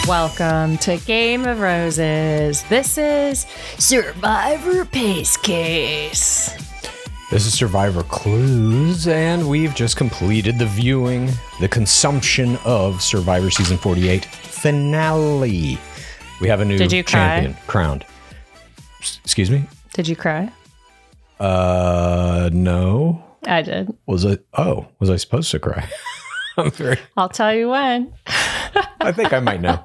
Welcome to Game of Roses. This is Survivor PaceCase. This is Survivor Clues, and we've just completed the viewing, the consumption of Survivor Season 48 finale. We have a new champion crowned. Excuse me? Did you cry? No. I did. Was I supposed to cry? I'll tell you when. I think I might know.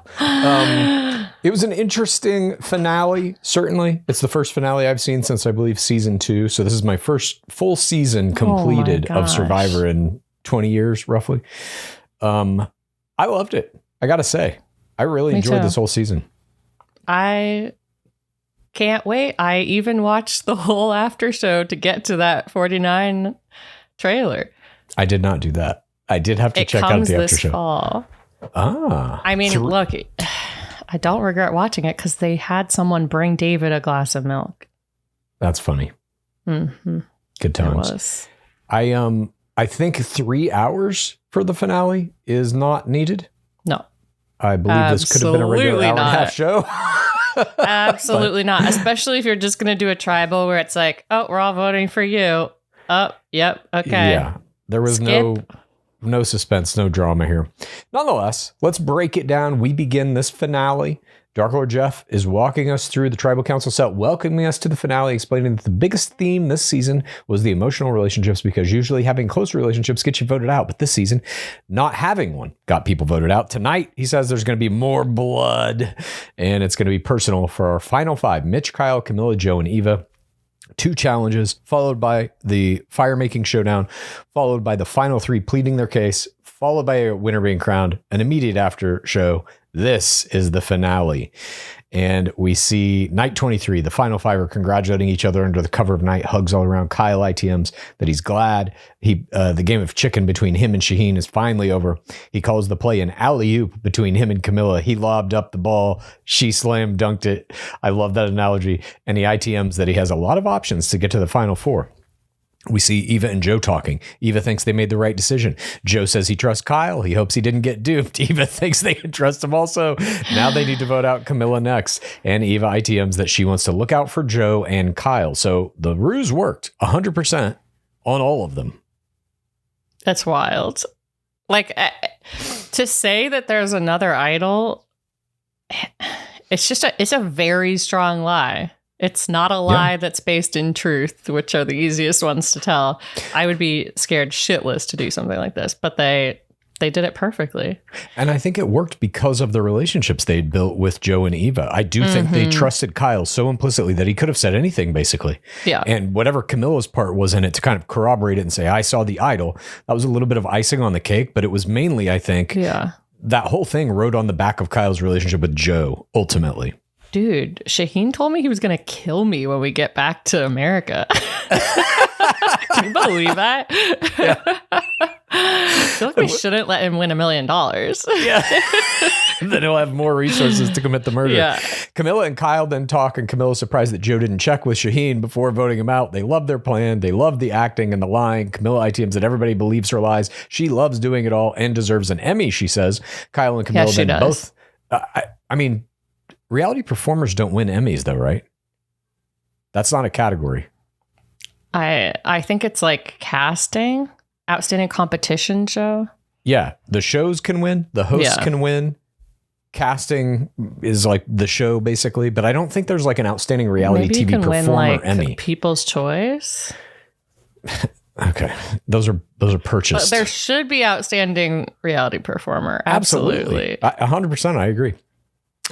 It was an interesting finale, certainly. It's the first finale I've seen since, I believe, season 2. So this is my first full season completed of Survivor in 20 years, roughly. I loved it. I got to say, I really enjoyed this whole season. I can't wait. I even watched the whole after show to get to that 49 trailer. I did not do that. I did have to check out the after show. Fall. I mean, look, I don't regret watching it because they had someone bring David a glass of milk. That's funny. Mm-hmm. Good times. It was. I think 3 hours for the finale is not needed. No. I believe this could have been a regular hour and a half show. Absolutely not. Especially if you're just going to do a tribal where it's like, oh, we're all voting for you. Oh, yep. Okay. Yeah. There was no suspense, no drama here. Nonetheless, let's break it down. We begin this finale. Dark Lord Jeff is walking us through the Tribal Council set, welcoming us to the finale, explaining that the biggest theme this season was the emotional relationships, because usually having close relationships gets you voted out. But this season, not having one got people voted out. Tonight, he says there's going to be more blood, and it's going to be personal for our final 5. Mitch, Kyle, Kamilla, Joe, and Eva. 2 challenges, followed by the fire-making showdown, followed by the final 3 pleading their case, followed by a winner being crowned, an immediate after show. This is the finale. And we see night 23, the final 5 are congratulating each other under the cover of night, hugs all around. Kyle ITMs that he's glad the game of chicken between him and Shaheen is finally over. He calls the play an alley-oop between him and Kamilla. He lobbed up the ball. She slam dunked it. I love that analogy. And he ITMs that he has a lot of options to get to the final 4. We see Eva and Joe talking. Eva thinks they made the right decision. Joe says he trusts Kyle. He hopes he didn't get duped. Eva thinks they can trust him also. Now they need to vote out Kamilla next. And Eva ITMs that she wants to look out for Joe and Kyle. So the ruse worked 100% on all of them. That's wild. Like, to say that there's another idol, it's a very strong lie. It's not a lie that's based in truth, which are the easiest ones to tell. I would be scared shitless to do something like this, but they did it perfectly. And I think it worked because of the relationships they'd built with Joe and Eva. I do think they trusted Kyle so implicitly that he could have said anything, basically. Yeah. And whatever Camilla's part was in it to kind of corroborate it and say, I saw the idol, that was a little bit of icing on the cake, but it was mainly, I think, that whole thing rode on the back of Kyle's relationship with Joe, ultimately. Dude, Shaheen told me he was going to kill me when we get back to America. Can you believe that? Yeah. I feel like we shouldn't let him win $1 million. Yeah. Then he'll have more resources to commit the murder. Yeah. Kamilla and Kyle then talk, and Camilla's surprised that Joe didn't check with Shaheen before voting him out. They love their plan. They love the acting and the lying. Kamilla ITMs that everybody believes her lies. She loves doing it all and deserves an Emmy, she says. Kyle and Kamilla then both. I mean, reality performers don't win Emmys, though, right? That's not a category. I think it's like casting, outstanding competition show. Yeah, the shows can win. The hosts can win. Casting is like the show, basically. But I don't think there's like an outstanding reality TV performer win, like, Emmy. People's Choice. Okay, those are purchased. But there should be outstanding reality performer. Absolutely. 100%. I agree.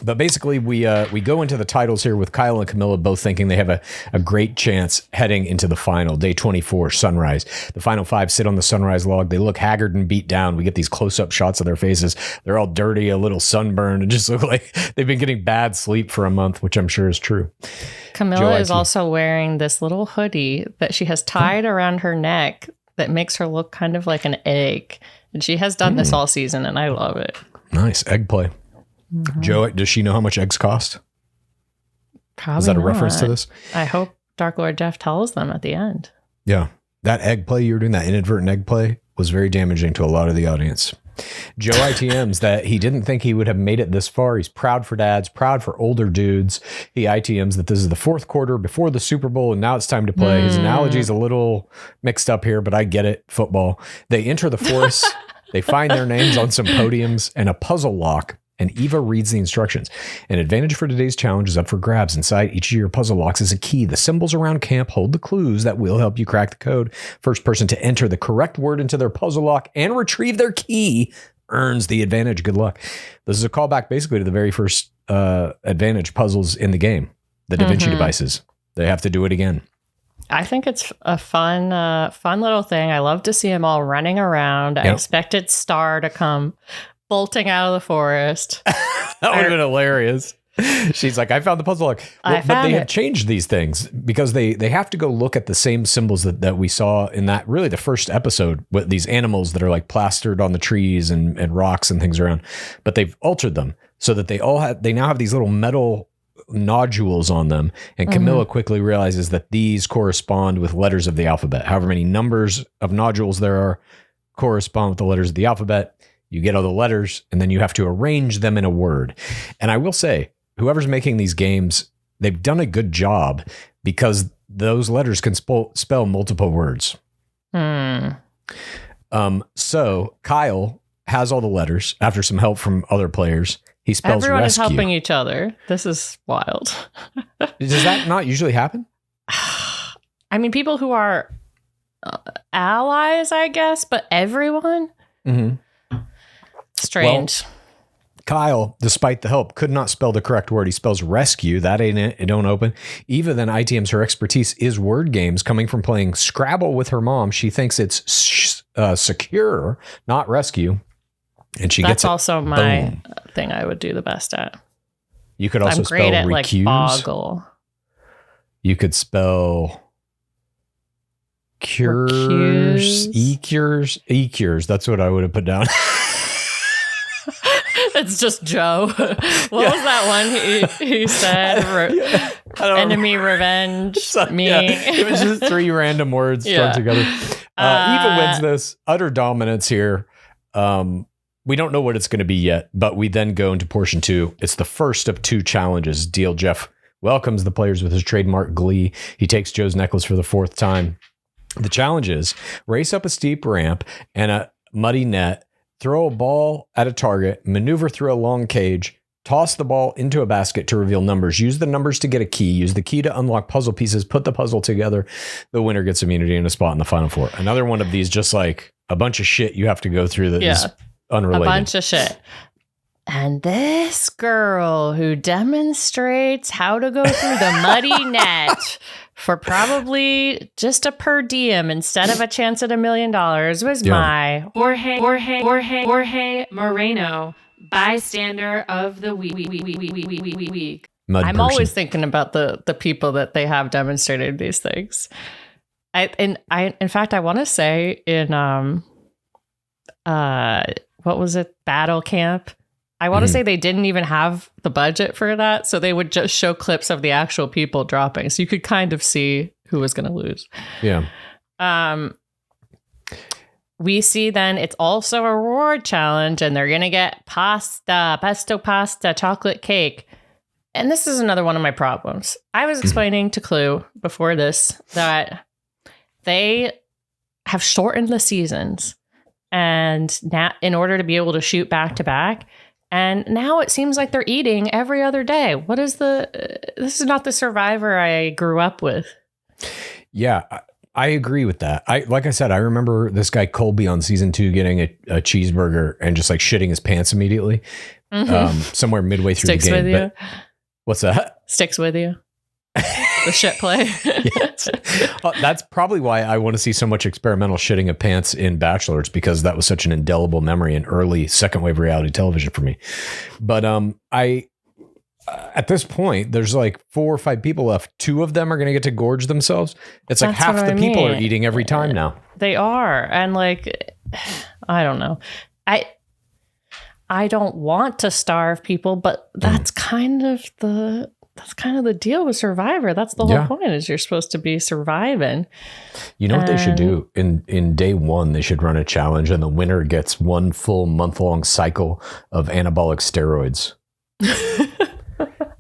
But basically, we go into the titles here with Kyle and Kamilla both thinking they have a great chance heading into the final. Day 24, sunrise. The final 5 sit on the sunrise log. They look haggard and beat down. We get these close-up shots of their faces. They're all dirty, a little sunburned, and just look like they've been getting bad sleep for a month, which I'm sure is true. Kamilla is also wearing this little hoodie that she has tied around her neck that makes her look kind of like an egg. And she has done this all season, and I love it. Nice. Egg play. Mm-hmm. Joe, does she know how much eggs cost? Probably Is that a not. reference to this? I hope Dark Lord Jeff tells them at the end. Yeah. That egg play you were doing, that inadvertent egg play, was very damaging to a lot of the audience. Joe ITMs that he didn't think he would have made it this far. He's proud for dads, proud for older dudes. He ITMs that this is the fourth quarter before the Super Bowl, and now it's time to play. His analogy is a little mixed up here, but I get it. Football. They enter the forest. They find their names on some podiums and a puzzle lock. And Eva reads the instructions. An advantage for today's challenge is up for grabs. Inside each of your puzzle locks is a key. The symbols around camp hold the clues that will help you crack the code. First person to enter the correct word into their puzzle lock and retrieve their key earns the advantage. Good luck. This is a callback basically to the very first advantage puzzles in the game, the Da Vinci devices. They have to do it again. I think it's a fun little thing. I love to see them all running around. Yep. I expected Star to come bolting out of the forest. That would have been hilarious. She's like, I found the puzzle lock. Well, but they have changed these things because they have to go look at the same symbols that we saw in that really the first episode with these animals that are like plastered on the trees and rocks and things around. But they've altered them so that they now have these little metal nodules on them. And Kamilla quickly realizes that these correspond with letters of the alphabet. However many numbers of nodules there are correspond with the letters of the alphabet. You get all the letters, and then you have to arrange them in a word. And I will say, whoever's making these games, they've done a good job because those letters can spell multiple words. So Kyle has all the letters after some help from other players. He spells Everyone rescue. is helping each other. This is wild. Does that not usually happen? I mean, people who are allies, I guess, but everyone? Strange. Well, Kyle, despite the help, could not spell the correct word. He spells rescue. That ain't it. It don't open. Eva then ITMs her expertise is word games coming from playing Scrabble with her mom. She thinks it's secure, not rescue. And she gets it. That's also my thing I would do the best at. You could also I'm great spell at recuse. Like boggle. You could spell cures, e-cures. That's what I would have put down. It's just Joe. What was that one he said? Enemy, revenge, me. Yeah. It was just three random words strung together. Eva wins this. Utter dominance here. We don't know what it's going to be yet, but we then go into portion 2. It's the first of 2 challenges. Deal Jeff welcomes the players with his trademark glee. He takes Joe's necklace for the 4th time. The challenge is race up a steep ramp and a muddy net, throw a ball at a target, maneuver through a long cage, toss the ball into a basket to reveal numbers, use the numbers to get a key, use the key to unlock puzzle pieces, put the puzzle together. The winner gets immunity and a spot in the final 4. Another one of these, just like a bunch of shit you have to go through that is unrelated. A bunch of shit. And this girl who demonstrates how to go through the muddy net for probably just a per diem instead of a chance at $1 million was my Jorge Moreno bystander of the week. I'm always thinking about the people that they have demonstrated these things. In fact, I want to say in what was it? Battle Camp. I want to say they didn't even have the budget for that, so they would just show clips of the actual people dropping, so you could kind of see who was going to lose. Yeah. We see then it's also a reward challenge, and they're going to get pesto pasta, chocolate cake. And this is another one of my problems. I was explaining to Clue before this that they have shortened the seasons, and now in order to be able to shoot back to back. And now it seems like they're eating every other day. This is not the Survivor I grew up with. Yeah, I agree with that. Like I said, I remember this guy Colby on season 2 getting a cheeseburger and just like shitting his pants immediately. Somewhere midway through Sticks the game. With you. What's that? Sticks with you. The shit play. Yes. That's probably why I want to see so much experimental shitting of pants in Bachelor. It's because that was such an indelible memory in early second wave reality television for me. But at this point, there's like 4 or 5 people left. 2 of them are going to get to gorge themselves. It's like half the people are eating every time now. They are. And like, I don't know. I don't want to starve people, but that's kind of the that's kind of the deal with Survivor. That's the whole point, is you're supposed to be surviving. You know what they should do? In day one, they should run a challenge, and the winner gets 1 full month-long cycle of anabolic steroids.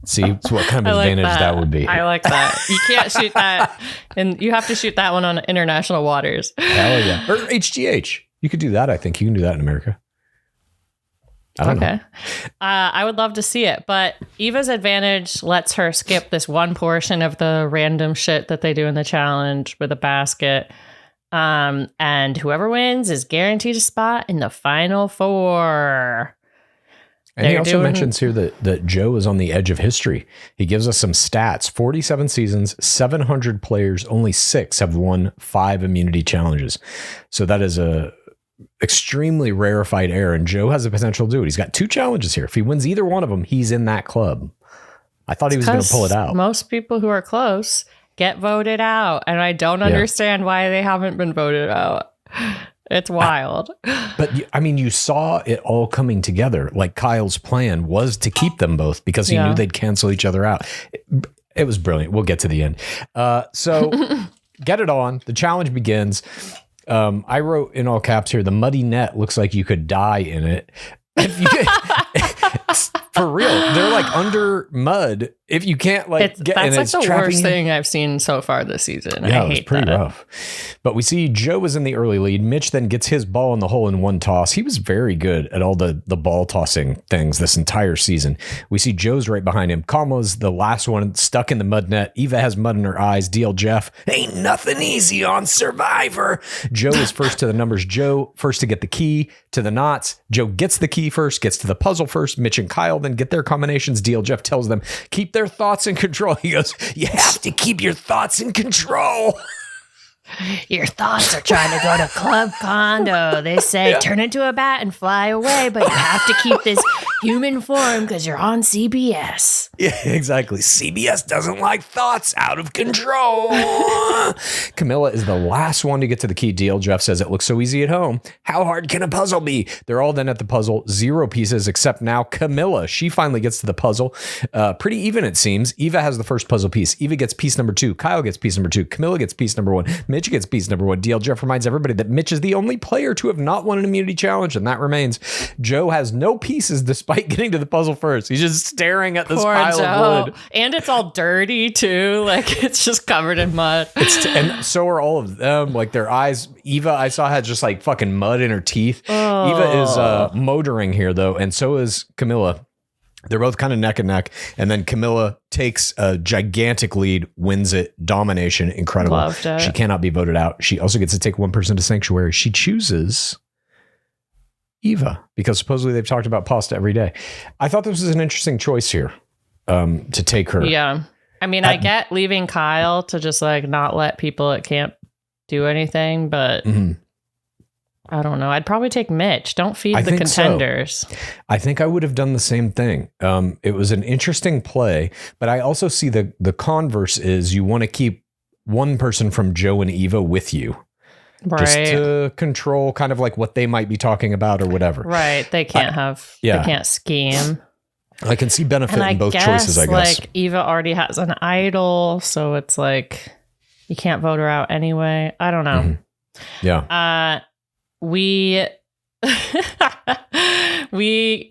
See, so what kind of advantage that would be. I like that. You can't shoot that, and you have to shoot that one on international waters. Hell yeah. Or HGH. You could do that, I think. You can do that in America. I don't know. I would love to see it, but Eva's advantage lets her skip this one portion of the random shit that they do in the challenge with a basket. And whoever wins is guaranteed a spot in the final 4. And he also mentions here that Joe is on the edge of history. He gives us some stats. 47 seasons, 700 players, only 6 have won 5 immunity challenges. So that is a extremely rarefied air, and Joe has the potential to do it. He's got 2 challenges here. If he wins either one of them, he's in that club. I thought he was going to pull it out. Most people who are close get voted out, and I don't understand why they haven't been voted out. It's wild. But I mean, you saw it all coming together. Like, Kyle's plan was to keep them both because he knew they'd cancel each other out. It was brilliant. We'll get to the end. So get it on. The challenge begins. I wrote in all caps here, the muddy net looks like you could die in it. For real, they're like under mud. If you can't get, that's like the worst thing I've seen so far this season. Yeah, I hate it was pretty rough. But we see Joe is in the early lead. Mitch then gets his ball in the hole in one toss. He was very good at all the ball tossing things this entire season. We see Joe's right behind him. Kamala's the last one stuck in the mud net. Eva has mud in her eyes. DL Jeff, ain't nothing easy on Survivor. Joe is first to the numbers. Joe first to get the key to the knots. Joe gets the key first, gets to the puzzle first. Mitch and Kyle then get their combinations. DL Jeff tells them, keep their thoughts in control. He goes, you have to keep your thoughts in control. Your thoughts are trying to go to Club Condo. They say turn into a bat and fly away, but you have to keep this human form because you're on CBS. Yeah, exactly. CBS doesn't like thoughts out of control. Kamilla is the last one to get to the key. DL Jeff says it looks so easy at home. How hard can a puzzle be? They're all then at the puzzle. 0 pieces except now Kamilla. She finally gets to the puzzle. Pretty even, it seems. Eva has the first puzzle piece. Eva gets piece number 2. Kyle gets piece number 2. Kamilla gets piece number 1. Mitch gets piece number 1. DL Jeff reminds everybody that Mitch is the only player to have not won an immunity challenge, and that remains. Joe has no pieces despite getting to the puzzle first. He's just staring at this pile of wood. And it's all dirty too. Like, it's just covered in mud. And so are all of them. Like, their eyes. Eva, I saw, had just like fucking mud in her teeth. Eva is motoring here though, and so is Kamilla. They're both kind of neck and neck. And then Kamilla takes a gigantic lead, wins it, domination, incredible. Loved it. She cannot be voted out. She also gets to take one person to sanctuary. She chooses Eva because supposedly they've talked about pasta every day. I thought this was an interesting choice here to take her. Yeah. I mean, I get leaving Kyle to just like not let people that can't do anything, but I don't know. I'd probably take Mitch. Don't feed the contenders. So. I think I would have done the same thing. It was an interesting play, but I also see the converse is you want to keep one person from Joe and Eva with you. Right. Just to control kind of like what they might be talking about or whatever. Right. They can't they can't scheme. I can see benefit in both choices, I guess. Like Eva already has an idol, so it's like you can't vote her out anyway. I don't know. Yeah. We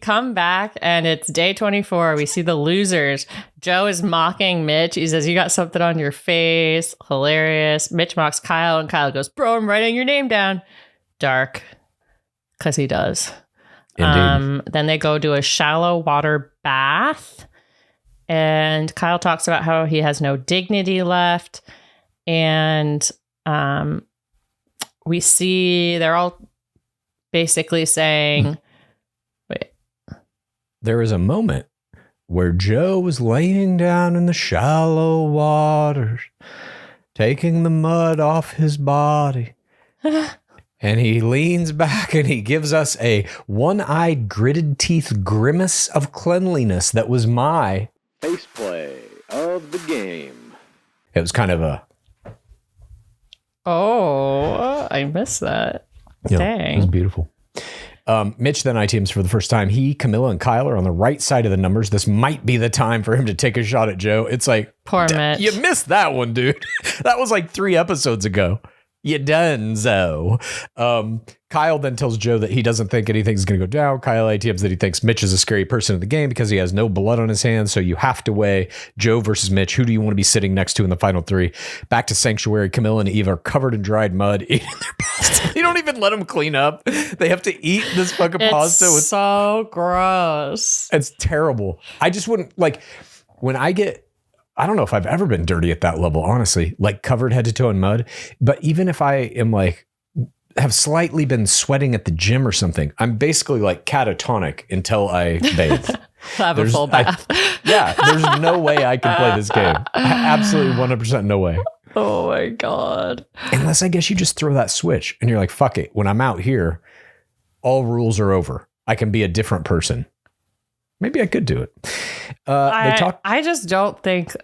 come back and it's day 24. We see the losers. Joe is mocking Mitch. He says, you got something on your face. Hilarious. Mitch mocks Kyle and Kyle goes, bro, I'm writing your name down. Dark. Because he does. Indeed. Then they go do a shallow water bath. And Kyle talks about how he has no dignity left. And we see they're all basically saying, wait. There is a moment where Joe was laying down in the shallow waters, taking the mud off his body. And he leans back and he gives us a one-eyed, gritted teeth grimace of cleanliness that was my face play of the game. It was kind of a... Oh, I missed that. Yeah, Dang. it was beautiful. Mitch then ITMs for the first time. He, Kamilla, and Kyle are on the right side of the numbers. This might be the time for him to take a shot at Joe. It's like, poor Mitch. You missed that one, dude. That was like 3 episodes ago. You donezo. Kyle then tells Joe that he doesn't think anything's going to go down. Kyle ITMs that he thinks Mitch is a scary person in the game because he has no blood on his hands. So you have to weigh Joe versus Mitch. Who do you want to be sitting next to in the final 3? Back to Sanctuary. Kamilla and Eve are covered in dried mud, eating their pasta. You don't even let them clean up. They have to eat this fucking pasta. It's so gross. It's terrible. I just wouldn't like when I don't know if I've ever been dirty at that level, honestly, like covered head to toe in mud. But even if I am like, have slightly been sweating at the gym or something, I'm basically like catatonic until I bathe. Have a full bath. There's no way I can play this game. Absolutely 100% no way. Oh my God. Unless I guess you just throw that switch and you're like, fuck it. When I'm out here, all rules are over. I can be a different person. Maybe I could do it. I just don't think...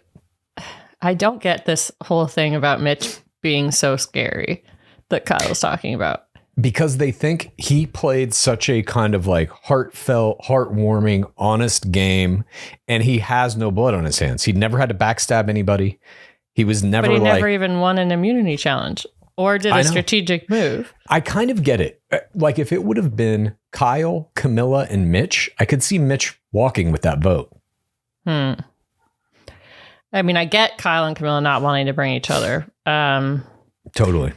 I don't get this whole thing about Mitch being so scary that Kyle's talking about. Because they think he played such a kind of like heartfelt, heartwarming, honest game, and he has no blood on his hands. He never had to backstab anybody. He was never But he never even won an immunity challenge or did a strategic move. I kind of get it. Like if it would have been Kyle, Kamilla, and Mitch, I could see Mitch walking with that vote. I mean, I get Kyle and Kamilla not wanting to bring each other. Totally.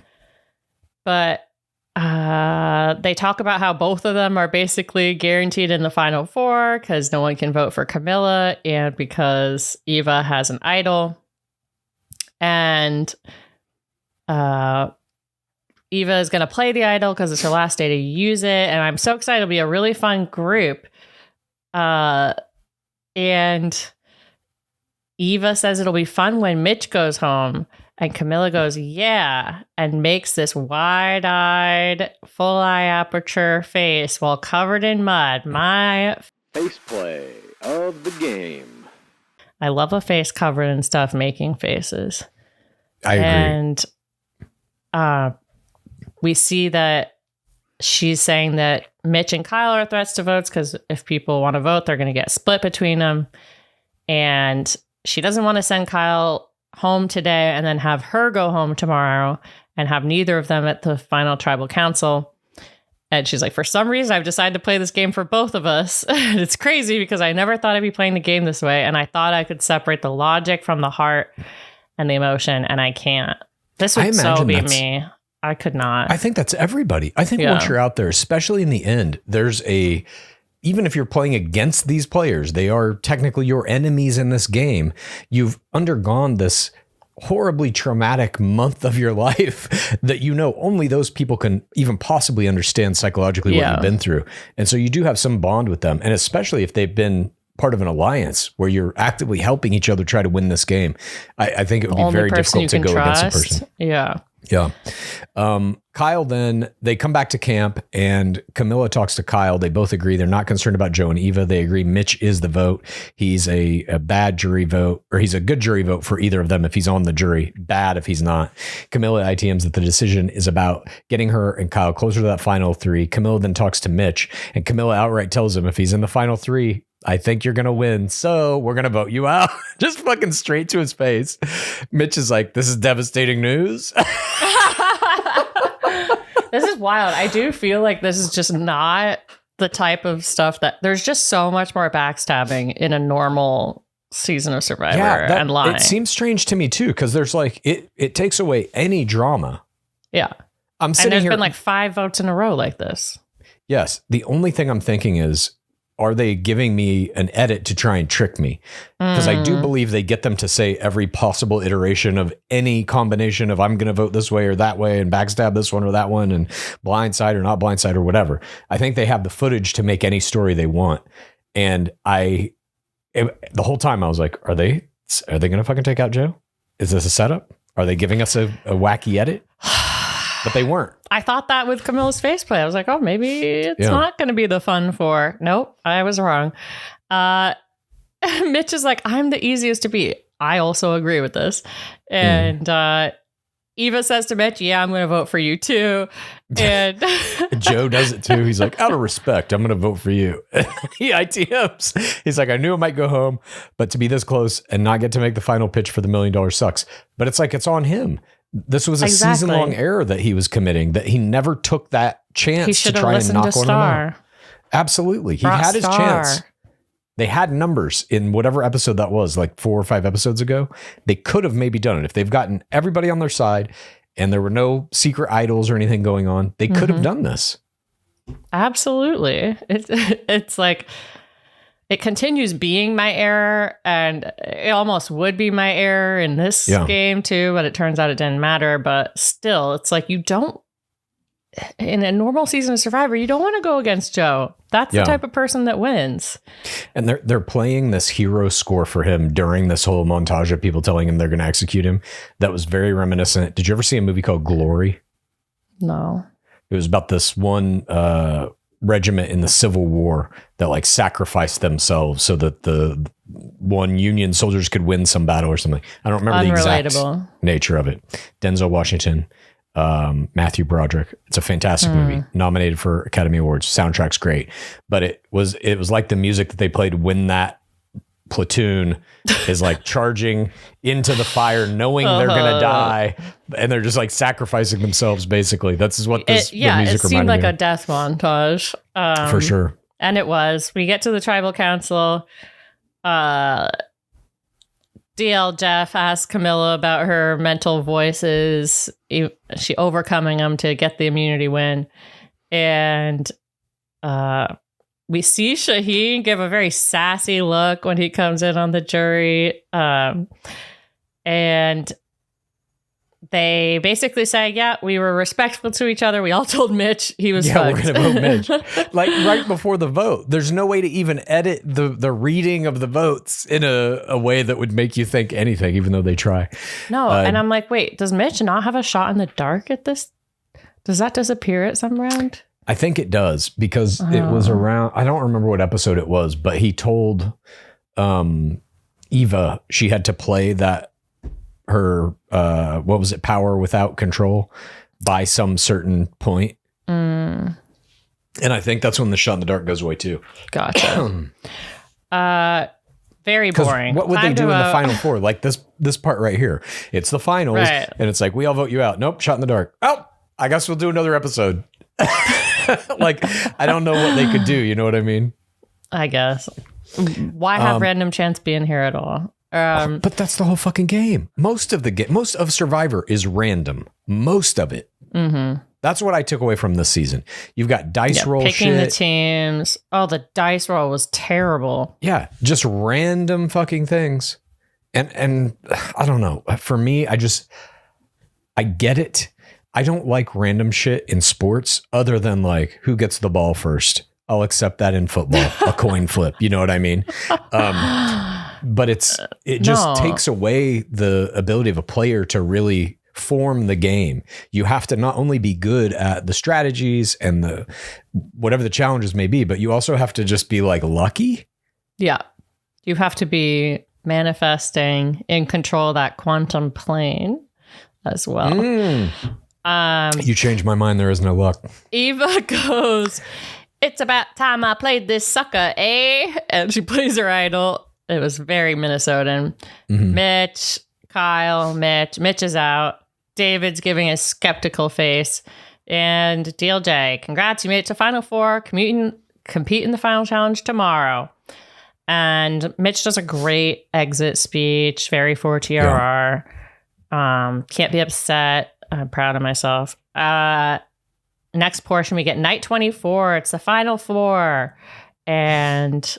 But they talk about how both of them are basically guaranteed in the final 4 because no one can vote for Kamilla and because Eva has an idol. And Eva is going to play the idol because it's her last day to use it. And I'm so excited. It'll be a really fun group. And Eva says it'll be fun when Mitch goes home. And Kamilla goes, yeah, and makes this wide-eyed, full-eye aperture face while covered in mud. My face play of the game. I love a face covered in stuff making faces. I agree. And we see that she's saying that Mitch and Kyle are threats to votes because if people want to vote, they're going to get split between them. And she doesn't want to send Kyle home today and then have her go home tomorrow and have neither of them at the final tribal council. And she's like, for some reason, I've decided to play this game for both of us. It's crazy because I never thought I'd be playing the game this way. And I thought I could separate the logic from the heart and the emotion. And I can't. This would so be me. I could not. I think that's everybody. I think once you're out there, especially in the end, even if you're playing against these players, they are technically your enemies in this game. You've undergone this horribly traumatic month of your life that only those people can even possibly understand psychologically what you've been through. And so you do have some bond with them. And especially if they've been part of an alliance where you're actively helping each other try to win this game, I think it would be very difficult to go against a person. Yeah. Yeah. Kyle, then they come back to camp and Kamilla talks to Kyle. They both agree they're not concerned about Joe and Eva. They agree Mitch is the vote. He's a bad jury vote, or he's a good jury vote for either of them if he's on the jury, bad if he's not. Kamilla ITMs that the decision is about getting her and Kyle closer to that final 3. Kamilla then talks to Mitch and Kamilla outright tells him if he's in the final 3, I think you're going to win, so we're going to vote you out. Just fucking straight to his face. Mitch is like, this is devastating news. This is wild. I do feel like this is just not the type of stuff that there's just so much more backstabbing in a normal season of Survivor and lying. It seems strange to me too, because there's like, it takes away any drama. Yeah. I'm sitting and there's here, been like 5 votes in a row like this. Yes. The only thing I'm thinking is, are they giving me an edit to try and trick me? Because I do believe they get them to say every possible iteration of any combination of I'm going to vote this way or that way and backstab this one or that one and blindside or not blindside or whatever. I think they have the footage to make any story they want. And the whole time I was like, are they going to fucking take out Joe? Is this a setup? Are they giving us a wacky edit? But they weren't. I thought that with Camilla's faceplay. I was like, oh, maybe it's not going to be the fun 4. Nope, I was wrong. Mitch is like, I'm the easiest to beat. I also agree with this. And Eva says to Mitch, yeah, I'm going to vote for you too. And Joe does it too. He's like, out of respect, I'm going to vote for you. He ITMs. He's like, I knew I might go home, but to be this close and not get to make the final pitch for the $1 million sucks. But it's like, it's on him. This was a season-long error that he was committing, that he never took that chance to try and knock one of them out. Absolutely. He had his chance. They had numbers in whatever episode that was, like 4 or 5 episodes ago. They could have maybe done it. If they've gotten everybody on their side and there were no secret idols or anything going on, they could have done this. Absolutely. It's like, it continues being my error, and it almost would be my error in this game too, but it turns out it didn't matter. But still, it's like, you don't, in a normal season of Survivor, you don't want to go against Joe. That's the type of person that wins. And they're playing this hero score for him during this whole montage of people telling him they're going to execute him. That was very reminiscent. Did you ever see a movie called Glory? No. It was about this one regiment in the Civil War that like sacrificed themselves so that the one Union soldiers could win some battle or something. I don't remember the exact nature of it. Denzel Washington, Matthew Broderick. It's a fantastic movie, nominated for Academy Awards. Soundtrack's great, but it was like the music that they played when that platoon is like charging into the fire, knowing they're gonna die, and they're just like sacrificing themselves. Basically, that's what the music reminded me. It seemed like a death montage, for sure. And it was. We get to the tribal council. DL Jeff asks Kamilla about her mental voices. She overcoming them to get the immunity win. And we see Shaheen give a very sassy look when he comes in on the jury. And they basically say, yeah, we were respectful to each other. We all told Mitch he was fucked. We're going to vote Mitch. Like right before the vote. There's no way to even edit the reading of the votes in a way that would make you think anything, even though they try. No, and I'm like, wait, does Mitch not have a shot in the dark at this? Does that disappear at some round? I think it does, because it was around, I don't remember what episode it was, but he told Eva she had to play that her what was it, power without control by some certain point. And I think that's when the shot in the dark goes away too. Gotcha. Very boring. What would they do in the final four? Like this part right here. It's the finals, right, and it's like, we all vote you out. Nope, shot in the dark. Oh, I guess we'll do another episode. Like, I don't know what they could do. You know what I mean? I guess. Why have random chance be in here at all? But that's the whole fucking game. Most of Survivor is random. Most of it. Mm-hmm. That's what I took away from this season. You've got dice roll picking shit. The teams. Oh, the dice roll was terrible. Yeah, just random fucking things. And I don't know. For me, I get it. I don't like random shit in sports other than like who gets the ball first. I'll accept that in football, a coin flip. You know what I mean? But it just takes away the ability of a player to really form the game. You have to not only be good at the strategies and the whatever the challenges may be, but you also have to just be like lucky. Yeah. You have to be manifesting in control of that quantum plane as well. You changed my mind. There is no luck. Eva goes, "It's about time I played this sucker, eh?" And she plays her idol. It was very Minnesotan. Mm-hmm. Mitch, Kyle, Mitch is out. David's giving a skeptical face. And DLJ, congrats, you made it to Final Four. Compete in the final challenge tomorrow. And Mitch does a great exit speech, very for TRR. Yeah. Can't be upset. I'm proud of myself. Next portion, we get night 24. It's the Final Four. And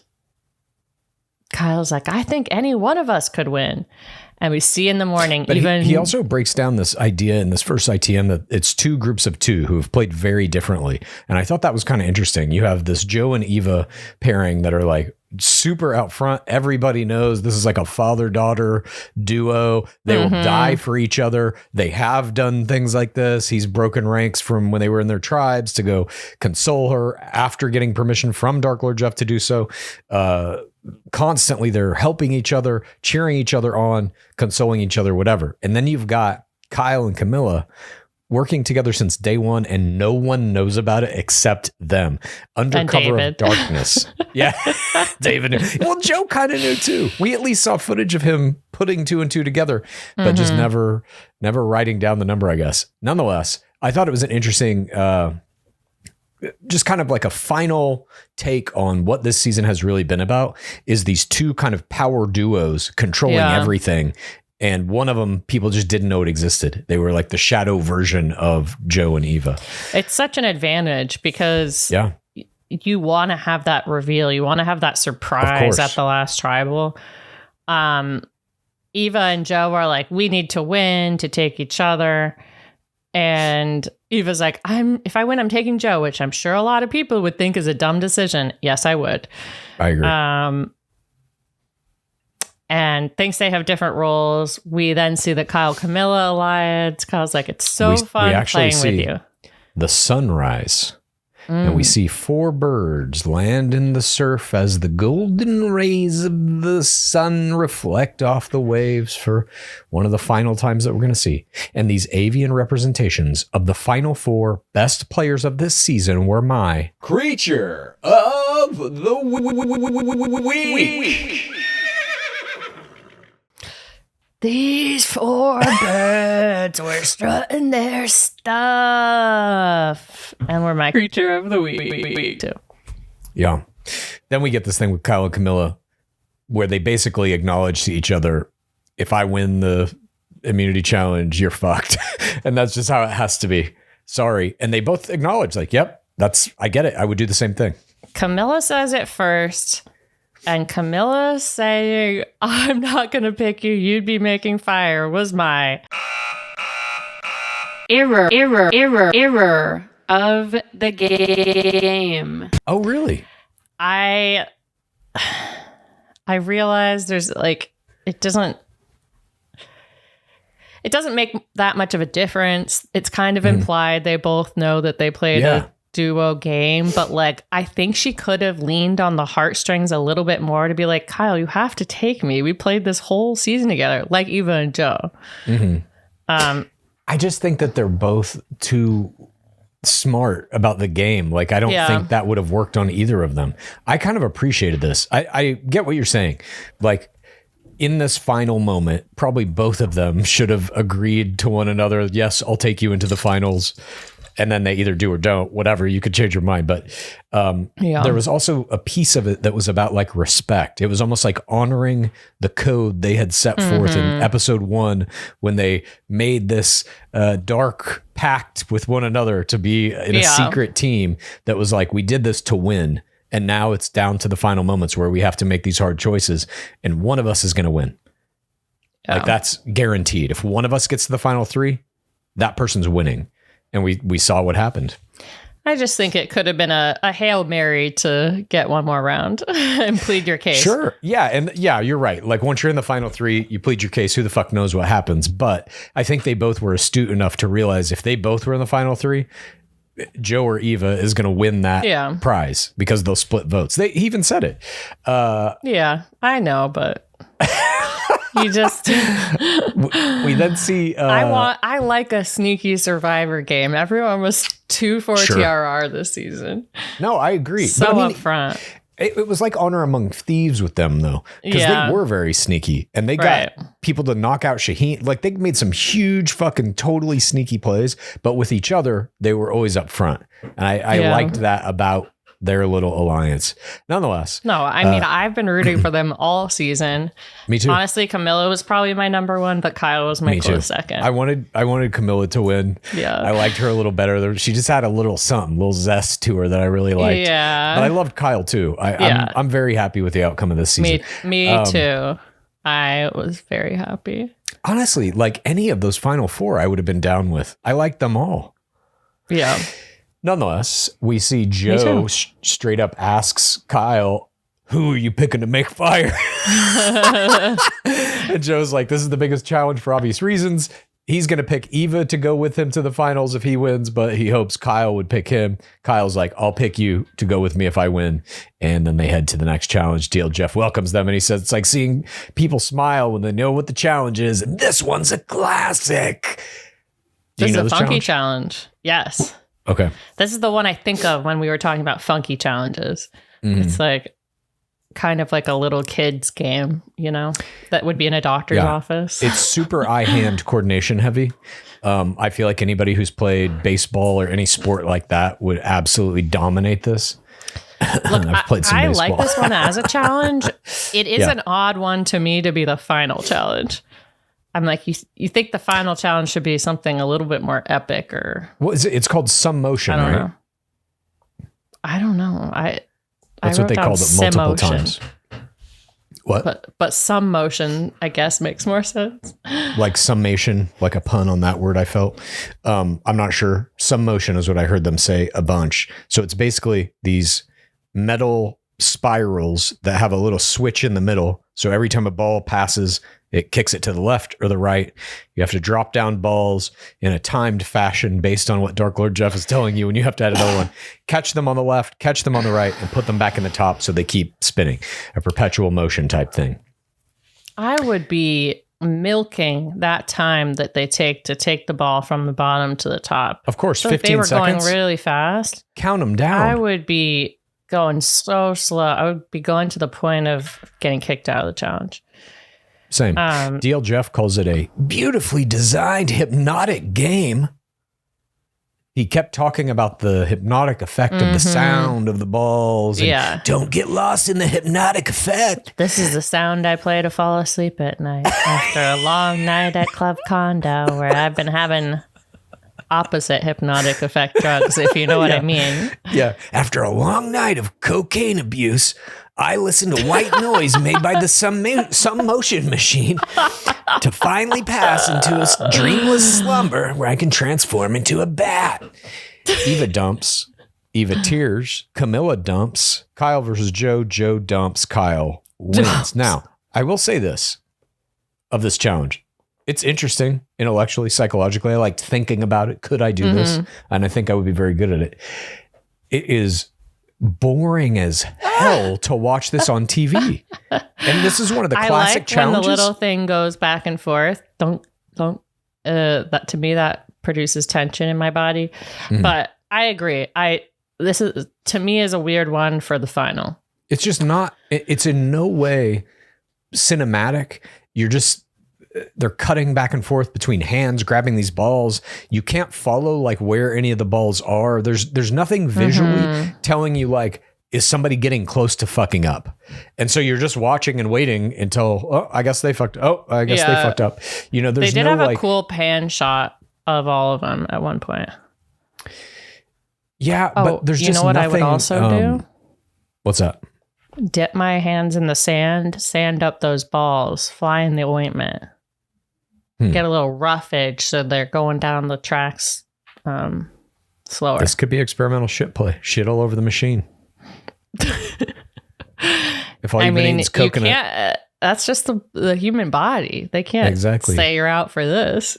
Kyle's like, I think any one of us could win. And we see in the morning, but he also breaks down this idea in this first ITM that it's two groups of two who have played very differently. And I thought that was kind of interesting. You have this Joe and Eva pairing that are like super out front. Everybody knows this is like a father-daughter duo. They will die for each other. They have done things like this. He's broken ranks from when they were in their tribes to go console her after getting permission from Dark Lord Jeff to do so. Constantly they're helping each other, cheering each other on, consoling each other, whatever. And then you've got Kyle and Kamilla working together since day one, and no one knows about it except them. Under cover of darkness. Yeah, David knew. Well, Joe kind of knew too. We at least saw footage of him putting 2 and 2 together, but just never writing down the number, I guess. Nonetheless, I thought it was an interesting, just kind of like a final take on what this season has really been about, is these 2 kind of power duos controlling everything. And one of them, people just didn't know it existed. They were like the shadow version of Joe and Eva. It's such an advantage because you want to have that reveal. You want to have that surprise at the last tribal. Eva and Joe are like, we need to win to take each other. And Eva's like, if I win, I'm taking Joe, which I'm sure a lot of people would think is a dumb decision. Yes, I would. I agree. And thinks they have different roles. We then see the Kyle Kamilla alliance. Kyle's like, it's so fun playing with you. The sunrise. And we see 4 birds land in the surf as the golden rays of the sun reflect off the waves for one of the final times that we're going to see. And these avian representations of the final 4 best players of this season were my Creature of the Week. These 4 birds were strutting their stuff. And we're my Creature of the Week too. Yeah. Then we get this thing with Kyle and Kamilla where they basically acknowledge to each other, if I win the immunity challenge, you're fucked. And that's just how it has to be. Sorry. And they both acknowledge, like, yep, I get it. I would do the same thing. Camilla says it first. And Kamilla saying, I'm not going to pick you, you'd be making fire, was my error of the game. Oh, really? I realized there's like, it doesn't make that much of a difference. It's kind of implied they both know that they played a duo game, but like I think she could have leaned on the heartstrings a little bit more to be like, Kyle, you have to take me. We played this whole season together, like Eva and Joe. I just think that they're both too smart about the game. Like I don't think that would have worked on either of them. I kind of appreciated this. I get what you're saying. Like in this final moment, probably both of them should have agreed to one another. Yes, I'll take you into the finals. And then they either do or don't, whatever, you could change your mind. But there was also a piece of it that was about like respect. It was almost like honoring the code they had set forth in episode 1 when they made this dark pact with one another to be in a secret team that was like, we did this to win. And now it's down to the final moments where we have to make these hard choices. And one of us is going to win. Like that's guaranteed. If one of us gets to the final 3, that person's winning. And we saw what happened. I just think it could have been a Hail Mary to get one more round and plead your case. Sure. Yeah. And yeah, you're right. Like once you're in the final 3, you plead your case. Who the fuck knows what happens? But I think they both were astute enough to realize if they both were in the final 3, Joe or Eva is going to win that prize because they'll split votes. He even said it. Yeah, I know, but... You just we then see I like a sneaky survivor game. Everyone was 2 for TRR this season. No, I agree. So upfront. It was like honor among thieves with them though, because they were very sneaky and they got people to knock out Shaheen. Like they made some huge fucking totally sneaky plays, but with each other they were always up front, and I liked that about their little alliance. Nonetheless. No, I mean, I've been rooting for them all season. Me too. Honestly, Kamilla was probably my number 1, but Kyle was my close second. I wanted Kamilla to win. Yeah. I liked her a little better. She just had a little zest to her that I really liked. Yeah. But I loved Kyle too. I'm very happy with the outcome of this season. Me too. I was very happy. Honestly, like any of those final 4, I would have been down with. I liked them all. Yeah. Nonetheless, we see Joe straight up asks Kyle, who are you picking to make fire? And Joe's like, this is the biggest challenge for obvious reasons. he's going to pick Eva to go with him to the finals if he wins, but he hopes Kyle would pick him. Kyle's like, I'll pick you to go with me if I win. And then they head to the next challenge. Jeff welcomes them, and he says it's like seeing people smile when they know what the challenge is. And this one's a classic. This is a funky challenge. Yes. Okay. This is the one I think of when we were talking about funky challenges. It's like kind of like a little kid's game, that would be in a doctor's office. It's super eye-hand coordination heavy. I feel like anybody who's played baseball or any sport like that would absolutely dominate this. Look, I've played some I baseball. like this one as a challenge. It is an odd one to me to be the final challenge. I'm like, you think the final challenge should be something a little bit more epic, or what is it? It's called some motion, right? I don't know. That's what they called it multiple times. What? But some motion, I guess, makes more sense. Like summation, like a pun on that word, I felt. I'm not sure. Some motion is what I heard them say a bunch. So it's basically these metal spirals that have a little switch in the middle. So every time a ball passes, it kicks it to the left or the right. You have to drop down balls in a timed fashion based on what Dark Lord Jeff is telling you. And you have to add another one, catch them on the left, catch them on the right, and put them back in the top so they keep spinning. A perpetual motion type thing. I would be milking that time that they take to take the ball from the bottom to the top. Of course, so 15 if they were seconds. going really fast, count them down. I would be going so slow. I would be going to the point of getting kicked out of the challenge. Same. DL Jeff calls it a beautifully designed hypnotic game. He kept talking about the hypnotic effect of the sound of the balls. And don't get lost in the hypnotic effect. This is the sound I play to fall asleep at night after a long night at Club Condo, where I've been having opposite hypnotic effect drugs, if you know what I mean. Yeah. After a long night of cocaine abuse, I listen to white noise made by the some motion machine to finally pass into a dreamless slumber where I can transform into a bat. Eva dumps. Eva tears. Kamilla dumps. Kyle versus Joe. Joe dumps. Kyle wins. Now, I will say this of this challenge. It's interesting intellectually, psychologically. I liked thinking about it. Could I do this? And I think I would be very good at it. It is boring as hell to watch this on TV. And this is one of the classic challenges. When the little thing goes back and forth, don't that to me that produces tension in my body. But I agree. This is to me is a weird one for the final. It's just not, it's in no way cinematic. They're cutting back and forth between hands, grabbing these balls. You can't follow like where any of the balls are. There's nothing visually telling you like, is somebody getting close to fucking up? And so you're just watching and waiting until, I guess they fucked up. They fucked up. There's they did no have like, a cool pan shot of all of them at one point. Yeah, but there's just what nothing. I would also do? What's that? Dip my hands in the sand up those balls, fly in the ointment. Get a little rough edge so they're going down the tracks slower. This could be experimental shit play. Shit all over the machine. If all you've been eating is coconut. You can't, that's just the human body. They can't say you're out for this.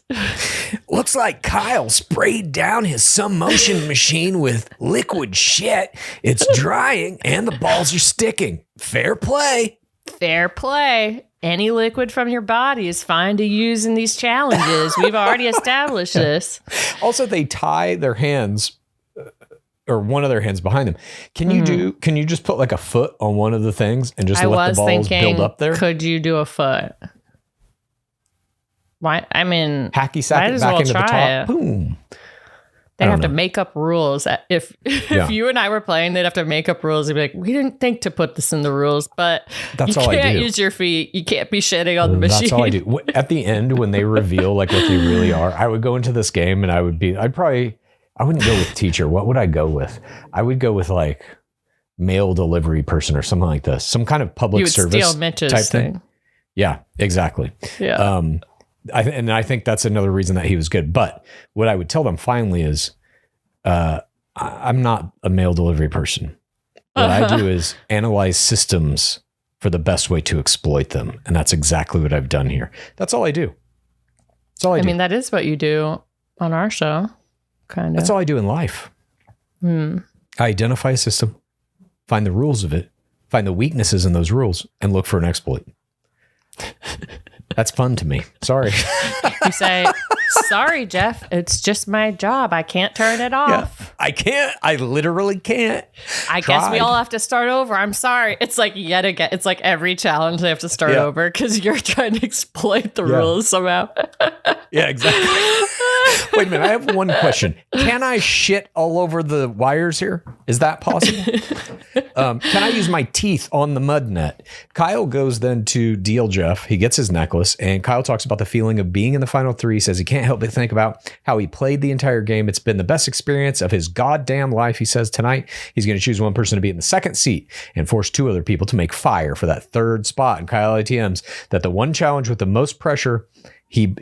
Looks like Kyle sprayed down his some motion machine with liquid shit. It's drying and the balls are sticking. Fair play. Fair play. Any liquid from your body is fine to use in these challenges. We've already established this. Also, they tie their hands or one of their hands behind them. Can you just put like a foot on one of the things and just let the balls build up there? Could you do a foot? Why? I mean, hacky sack it back into the top. Boom. They'd have to make up rules. If you and I were playing, they'd have to make up rules. They'd be like, we didn't think to put this in the rules, but that's you all I do. can't use your feet. You can't be shitting on the machine. That's all I do. At the end, when they reveal like what they really are, I would go into this game and I wouldn't go with teacher. What would I go with? I would go with like mail delivery person or something like this. Some kind of public service steal Mitch's type thing. Yeah, exactly. Yeah. I think that's another reason that he was good. But what I would tell them finally is, I'm not a mail delivery person. What I do is analyze systems for the best way to exploit them. And that's exactly what I've done here. That's all I do. That's all I do. mean, that is what you do on our show, kind of. That's all I do in life. I identify a system, find the rules of it, find the weaknesses in those rules, and look for an exploit. That's fun to me. Sorry. You say, sorry, Jeff, it's just my job. I can't turn it off. Yeah, I can't. I literally can't. I guess we all have to start over. I'm sorry. It's like yet again. It's like every challenge they have to start over because you're trying to exploit the rules somehow. Yeah, exactly. Wait a minute. I have one question. Can I shit all over the wires here? Is that possible? Can I use my teeth on the mud net? Kyle goes then to deal Jeff. He gets his necklace, and Kyle talks about the feeling of being in the final three. He says he can't help but think about how he played the entire game. It's been the best experience of his goddamn life. He says tonight he's going to choose one person to be in the second seat and force two other people to make fire for that third spot. And Kyle ATMs that the one challenge with the most pressure, he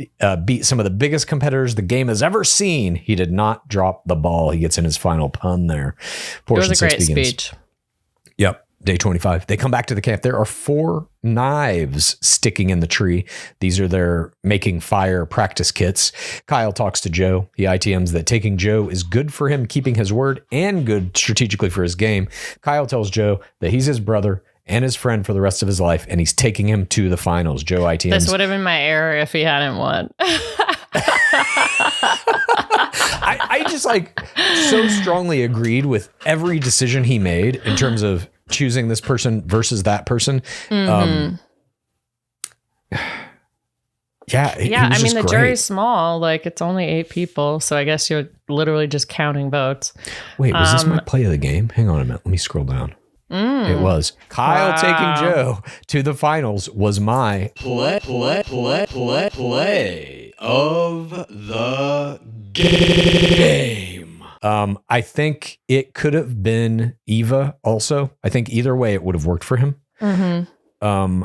beat some of the biggest competitors the game has ever seen. He did not drop the ball. He gets in his final pun there. Portion it was a great speech. Yep. Day 25. They come back to the camp. There are 4 knives sticking in the tree. These are their making fire practice kits. Kyle talks to Joe. He ITMs that taking Joe is good for him keeping his word and good strategically for his game. Kyle tells Joe that he's his brother and his friend for the rest of his life, and he's taking him to the finals. Joe ITMs. This would have been my error if he hadn't won. I just like so strongly agreed with every decision he made in terms of choosing this person versus that person. Mm-hmm. I mean, the jury's small. Like, it's only 8 people, so I guess you're literally just counting votes. Wait, was this my play of the game? Hang on a minute. Let me scroll down. It was. Kyle taking Joe to the finals was my play of the game. I think it could have been Eva also. I think either way it would have worked for him. Mm-hmm.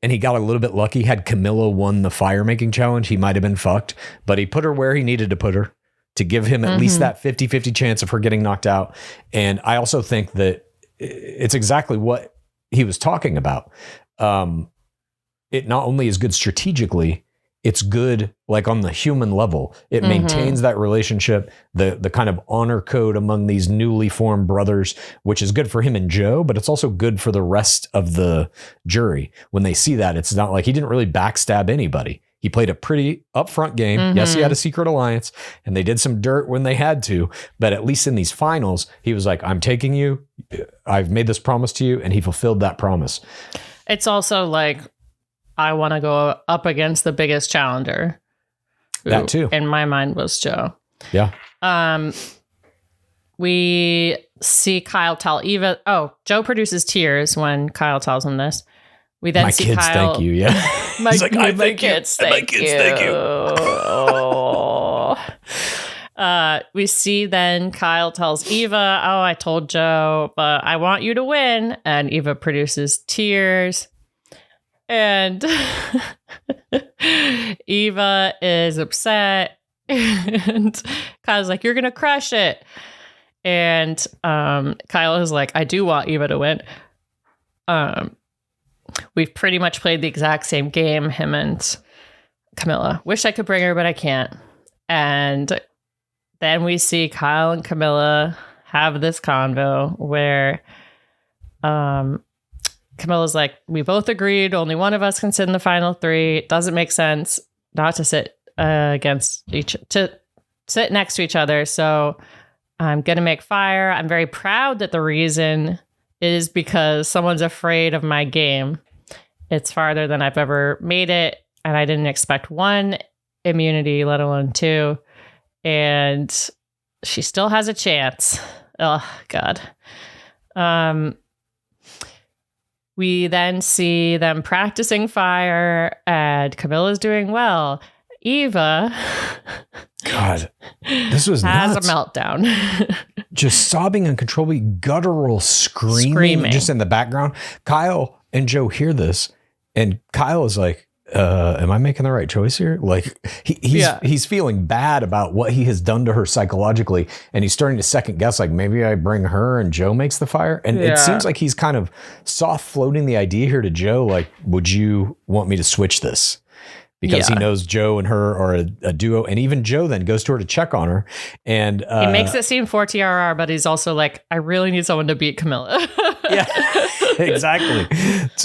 And he got a little bit lucky. Had Kamilla won the fire making challenge, he might have been fucked, but he put her where he needed to put her to give him at least that 50-50 chance of her getting knocked out. And I also think that it's exactly what he was talking about. It not only is good strategically, it's good like on the human level. It maintains that relationship, the kind of honor code among these newly formed brothers, which is good for him and Joe, but it's also good for the rest of the jury. When they see that, it's not like he didn't really backstab anybody. He played a pretty upfront game. Yes, he had a secret alliance, and they did some dirt when they had to. But at least in these finals, he was like, I'm taking you. I've made this promise to you. And he fulfilled that promise. It's also like, I want to go up against the biggest challenger. That too. In my mind was Joe. Yeah. We see Kyle tell Eva, Joe produces tears when Kyle tells him this. We then see kids Kyle. Thank you. Yeah. He's like, my kids thank you. Oh. We see then Kyle tells Eva, I told Joe, but I want you to win. And Eva produces tears. And Eva is upset. And Kyle's like, you're going to crush it. And Kyle is like, I do want Eva to win. We've pretty much played the exact same game, him and Kamilla. Wish I could bring her, but I can't. And then we see Kyle and Kamilla have this convo where Camilla's like, we both agreed only one of us can sit in the final 3. It doesn't make sense not to sit sit next to each other. So I'm going to make fire. I'm very proud that the reason is because someone's afraid of my game. It's farther than I've ever made it, and I didn't expect 1 immunity, let alone 2. And she still has a chance. Oh, God. We then see them practicing fire, and Camilla's doing well. Eva, God, this was has nuts. a meltdown. Just sobbing uncontrollably, guttural screaming just in the background. Kyle and Joe hear this, and Kyle is like, am I making the right choice here? Like he's feeling bad about what he has done to her psychologically, and he's starting to second guess, like, maybe I bring her and Joe makes the fire. And it seems like he's kind of soft floating the idea here to Joe, like, would you want me to switch this? because he knows Joe and her are a duo. And even Joe then goes to her to check on her. And he makes it seem for TRR, but he's also like, I really need someone to beat Kamilla. Yeah, exactly.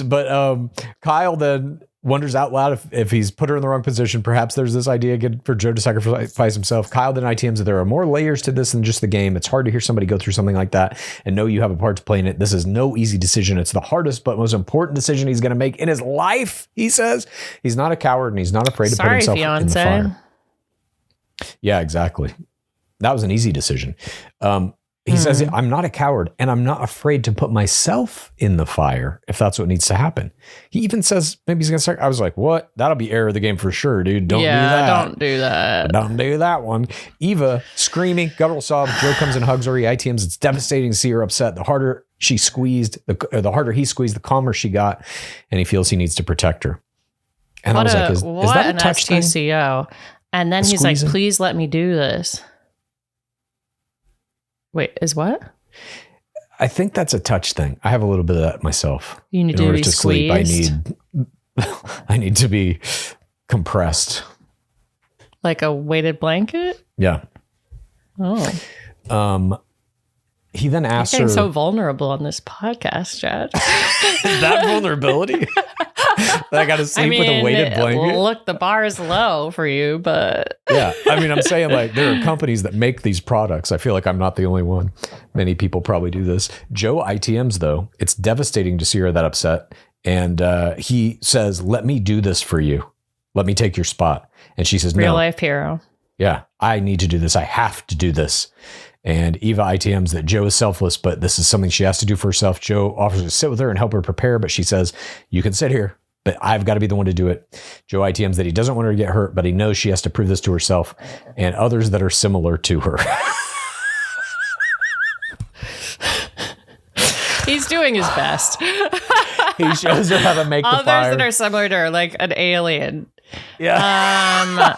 But Kyle then wonders out loud if he's put her in the wrong position. Perhaps there's this idea again for Joe to sacrifice himself. Kyle then ITMs that there are more layers to this than just the game. It's hard to hear somebody go through something like that and know you have a part to play in it. This is no easy decision. It's the hardest but most important decision he's going to make in his life, he says. He's not a coward and he's not afraid to put himself in the fire. Yeah, exactly. That was an easy decision. He says, I'm not a coward and I'm not afraid to put myself in the fire if that's what needs to happen. He even says, maybe he's going to start. I was like, what? That'll be error of the game for sure, dude. Don't do that. Don't do that. Don't do that one. Eva screaming, guttural sob. Joe comes and hugs her. He ITMs. It's devastating to see her upset. The harder she squeezed, the harder he squeezed, the calmer she got. And he feels he needs to protect her. And I was like, is that a touch STCO? Thing? And then he's like, please let me do this. Wait, is what? I think that's a touch thing. I have a little bit of that myself. You need to be squeezed. I need to be compressed. Like a weighted blanket? Yeah. Oh. He then asks her. You're getting so vulnerable on this podcast, Chad. Is that vulnerability? That I got to sleep with a weighted blanket? Look, the bar is low for you, but... Yeah. I mean, I'm saying like there are companies that make these products. I feel like I'm not the only one. Many people probably do this. Joe ITMs, though. It's devastating to see her that upset. And he says, let me do this for you. Let me take your spot. And she says, no. Real life hero. Yeah. I need to do this. I have to do this. And Eva ITMs that Joe is selfless, but this is something she has to do for herself. Joe offers to sit with her and help her prepare, but she says, you can sit here, but I've got to be the one to do it. Joe ITMs that he doesn't want her to get hurt, but he knows she has to prove this to herself and others that are similar to her. He's doing his best. He shows her how to make the fire. Others that are similar to her, like an alien. Yeah.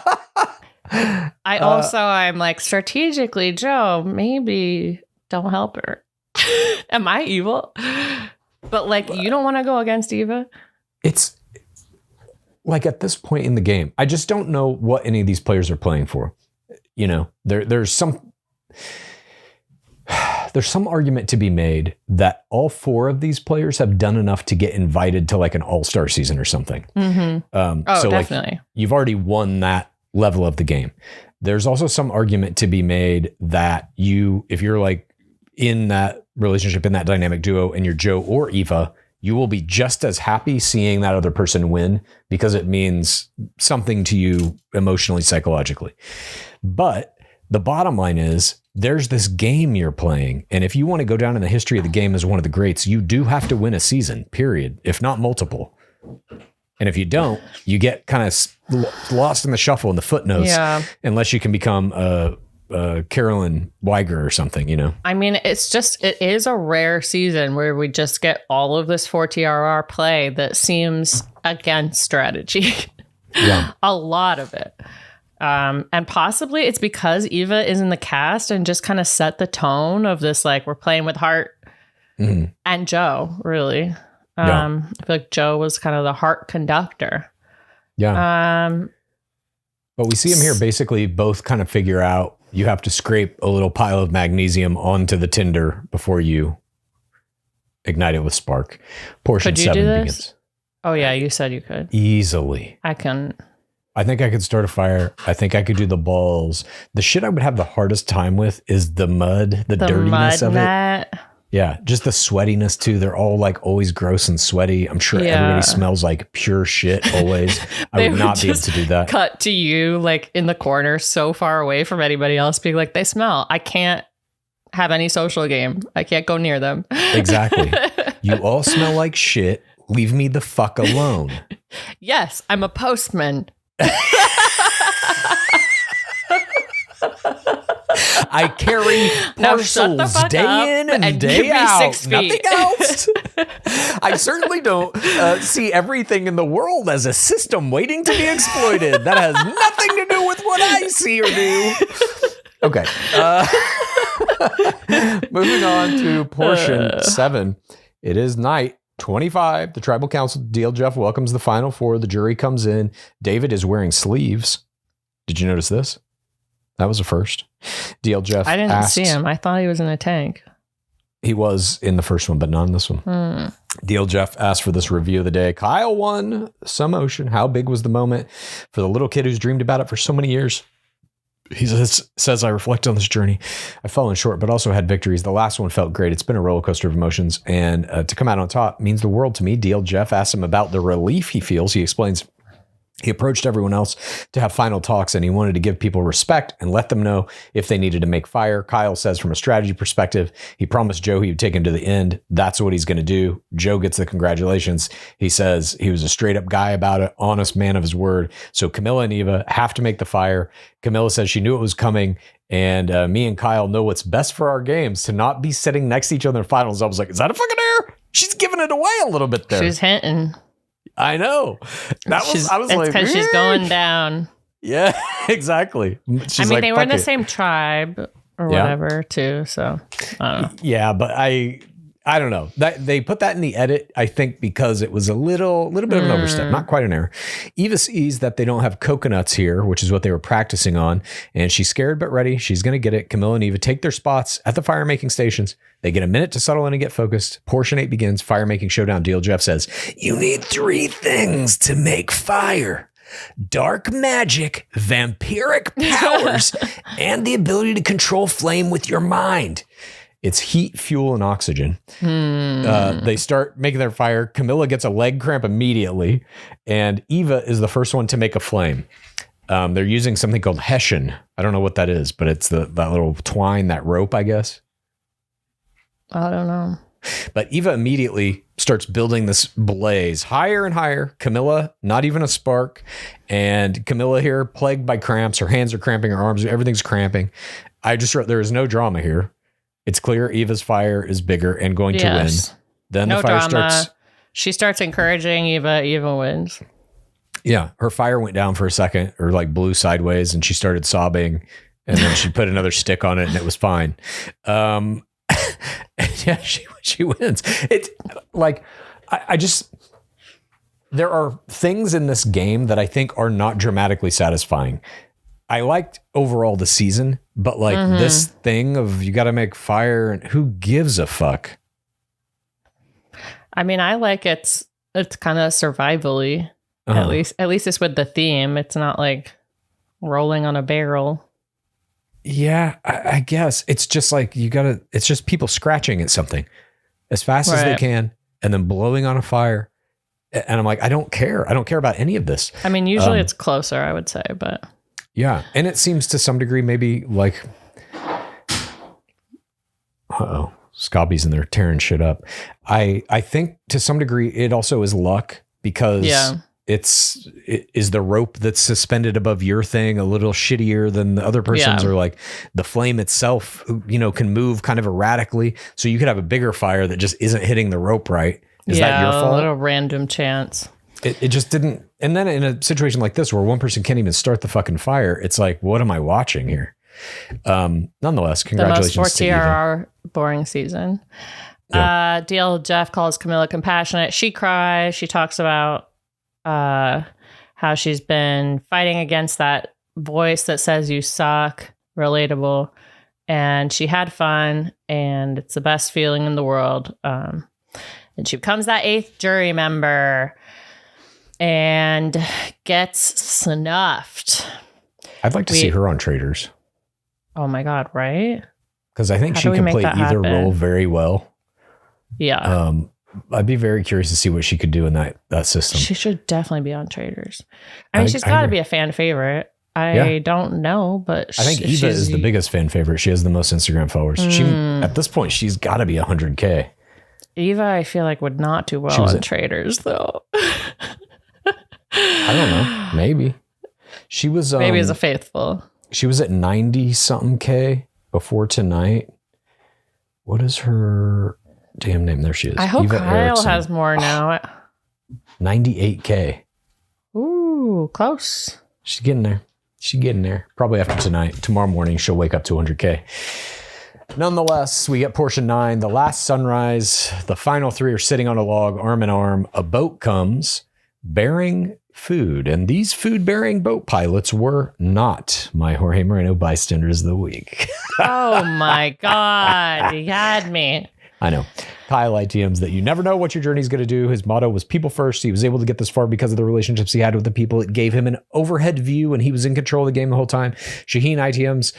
I'm like, strategically, Joe, maybe don't help her. Am I evil? But like, you don't want to go against Eva? It's like at this point in the game, I just don't know what any of these players are playing for. You know, there's some argument to be made that all four of these players have done enough to get invited to like an all-star season or something. Mm-hmm. So definitely. Like, you've already won that level of the game. There's also some argument to be made that if you're like in that relationship, in that dynamic duo, and you're Joe or Eva, you will be just as happy seeing that other person win because it means something to you emotionally, psychologically. But the bottom line is there's this game you're playing. And if you want to go down in the history of the game as one of the greats, you do have to win a season, period, if not multiple. And if you don't, you get kind of lost in the shuffle in the footnotes, unless you can become Carolyn Weiger or something, you know? I mean, it is a rare season where we just get all of this 4TRR play that seems against strategy. Yeah. A lot of it. And possibly it's because Eva is in the cast and just kind of set the tone of this, like, we're playing with heart. Mm-hmm. And Joe, really. I feel like Joe was kind of the heart conductor. Yeah. But we see him here basically both kind of figure out you have to scrape a little pile of magnesium onto the tinder before you ignite it with spark. Portion 7 begins. Oh, yeah. You said you could. Easily. I can. I think I could start a fire. I think I could do the balls. The shit I would have the hardest time with is the mud, the dirtiness of it. Yeah, just the sweatiness too. They're all like always gross and sweaty. I'm sure everybody smells like pure shit always. I would not be able to do that. Cut to you like in the corner so far away from anybody else being like, they smell. I can't have any social game. I can't go near them. Exactly. You all smell like shit. Leave me the fuck alone. Yes, I'm a postman. I carry parcels day in and day out. 6 feet. Nothing else. I certainly don't see everything in the world as a system waiting to be exploited. That has nothing to do with what I see or do. Okay. Moving on to portion 7. It is night. 25, the tribal council deal. Jeff welcomes the final four. The jury comes in. David is wearing sleeves. Did you notice this? That was a first. Deal Jeff I didn't see him. I thought he was in a tank. He was in the first one, but not in this one. Deal Jeff asked for this review of the day. Kyle won some ocean. How big was the moment for the little kid who's dreamed about it for so many years? He says, I reflect on this journey. I've fallen short, but also had victories. The last one felt great. It's been a roller coaster of emotions. And to come out on top means the world to me. Deal Jeff asks him about the relief he feels. He explains he approached everyone else to have final talks, and he wanted to give people respect and let them know if they needed to make fire. Kyle says from a strategy perspective, he promised Joe he would take him to the end. That's what he's going to do. Joe gets the congratulations. He says he was a straight up guy about it, honest man of his word. So Kamilla and Eva have to make the fire. Kamilla says she knew it was coming, and me and Kyle know what's best for our games, to not be sitting next to each other in finals. I was like, is that a fucking error? She's giving it away a little bit there. She's hinting. I know. I was like, because she's going down. Yeah, exactly. She's they were in the same tribe or whatever too. So I don't know. Yeah, but I don't know. That they put that in the edit, I think, because it was a little bit of an overstep, not quite an error. Eva sees that they don't have coconuts here, which is what they were practicing on, and she's scared but ready. She's going to get it. Kamilla and Eva take their spots at the fire making stations. They get a minute to settle in and get focused. Portion 8 begins. Fire making showdown. Deal Jeff says, you need 3 things to make fire: dark magic, vampiric powers, and the ability to control flame with your mind. It's heat, fuel, and oxygen. They start making their fire. Kamilla gets a leg cramp immediately, and Eva is the first one to make a flame. They're using something called Hessian. I don't know what that is, but it's that little twine, that rope, I guess. I don't know. But Eva immediately starts building this blaze higher and higher. Kamilla, not even a spark. And Kamilla here, plagued by cramps. Her hands are cramping, her arms, everything's cramping. I just wrote, there is no drama here. It's clear Eva's fire is bigger and going to win. Then no the fire drama. starts. She starts encouraging Eva. Eva wins. Yeah. Her fire went down for a second, or like blew sideways, and she started sobbing. And then she put another stick on it and it was fine. Yeah, she wins. It's like, I just, there are things in this game that I think are not dramatically satisfying. I liked overall the season, but like this thing of you got to make fire, and who gives a fuck? I mean, I like it's kind of survivally. At least it's with the theme. It's not like rolling on a barrel. Yeah, I guess it's just like it's just people scratching at something as fast as they can and then blowing on a fire. And I'm like, I don't care. I don't care about any of this. I mean, usually it's closer, I would say, but. Yeah. And it seems to some degree, maybe like, Scobby's in there tearing shit up. I think to some degree it also is luck, because it is the rope that's suspended above your thing a little shittier than the other person's, or like the flame itself, can move kind of erratically. So you could have a bigger fire that just isn't hitting the rope right. Is that your fault? A little random chance. It just didn't. And then in a situation like this where one person can't even start the fucking fire, it's like, what am I watching here? Nonetheless, congratulations. The most 4TRR boring season. Yeah. Deal Jeff calls Kamilla compassionate. She cries. She talks about how she's been fighting against that voice that says you suck. Relatable. And she had fun, and it's the best feeling in the world. And she becomes that 8th jury member and gets snuffed. I'd like to see her on Traitors. Oh my God, right? Because I think she can play either role very well. Yeah. I'd be very curious to see what she could do in that system. She should definitely be on Traitors. I mean, she's got to be a fan favorite. I don't know, but I think Eva is the biggest fan favorite. She has the most Instagram followers. She, at this point, she's got to be 100K. Eva, I feel like, would not do well on Traitors, though. I don't know. Maybe. She was... maybe as a faithful. She was at 90-something K before tonight. What is her damn name? There she is. I hope Eva Kyle Erickson has more now. 98K. Ooh, close. She's getting there. Probably after tonight. Tomorrow morning, she'll wake up to 100K. Nonetheless, we get portion 9, the last sunrise. The final 3 are sitting on a log, arm in arm. A boat comes bearing food, and these food-bearing boat pilots were not my Jorge Moreno bystanders of the week. Oh my God, you had me. I know. Kyle ITMs that you never know what your journey is going to do. His motto was people first. He was able to get this far because of the relationships he had with the people. It gave him an overhead view, and he was in control of the game the whole time. Shaheen ITMs,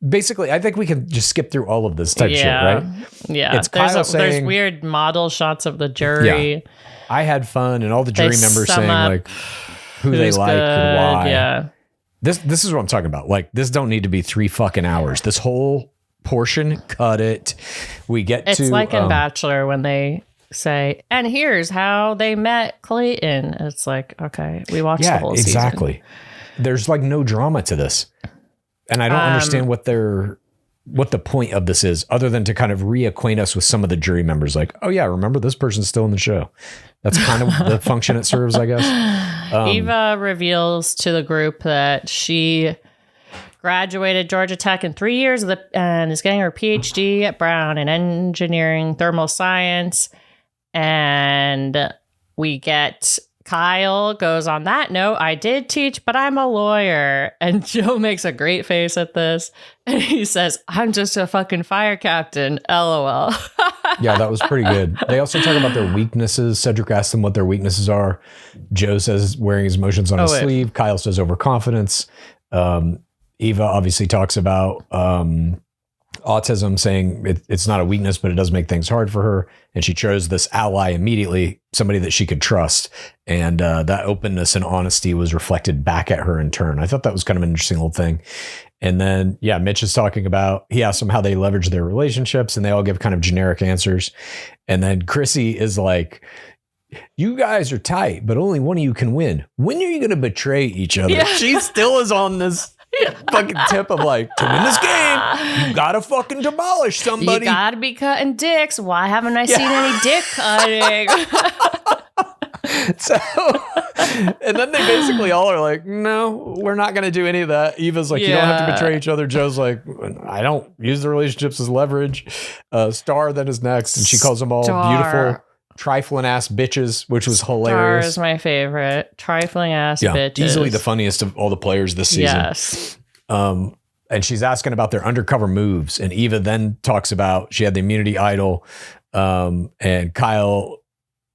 basically, I think we can just skip through all of this type shit, right? Yeah. It's Kyle saying, there's weird model shots of the jury. Yeah, I had fun, and all the jury members saying like who they like good, and why. Yeah. This is what I'm talking about. Like, this don't need to be 3 fucking hours. This whole portion, cut it. We get it's to... It's like in Bachelor when they say, and here's how they met Clayton. It's like, okay, we watched the whole season. Exactly. There's like no drama to this. And I don't understand what the point of this is, other than to kind of reacquaint us with some of the jury members. Like, oh yeah, remember this person's still in the show. That's kind of the function it serves, I guess. Eva reveals to the group that she graduated Georgia Tech in 3 years and is getting her PhD at Brown in engineering thermal science. And we get Kyle goes, on that note, I did teach, but I'm a lawyer. And Joe makes a great face at this. And he says, I'm just a fucking fire captain. LOL. Yeah, that was pretty good. They also talk about their weaknesses. Cedric asks them what their weaknesses are. Joe says wearing his emotions on his sleeve. Kyle says overconfidence. Eva obviously talks about autism, saying it's not a weakness, but it does make things hard for her. And she chose this ally immediately, somebody that she could trust. And that openness and honesty was reflected back at her in turn. I thought that was kind of an interesting little thing. And then, yeah, Mitch is talking about, he asked them how they leverage their relationships, and they all give kind of generic answers. And then Chrissy is like, you guys are tight, but only one of you can win. When are you going to betray each other? Yeah. She still is on this fucking tip of like, to win this game, you gotta fucking demolish somebody. You gotta be cutting dicks. Why haven't I seen any dick cutting? So, and then they basically all are like, no, we're not gonna do any of that. Eva's like, you don't have to betray each other. Joe's like, I don't use the relationships as leverage. Star then is next, and she calls them all beautiful trifling ass bitches, which was hilarious. Star is my favorite. Trifling ass bitches. Easily the funniest of all the players this season. Yes. And she's asking about their undercover moves. And Eva then talks about she had the immunity idol. And Kyle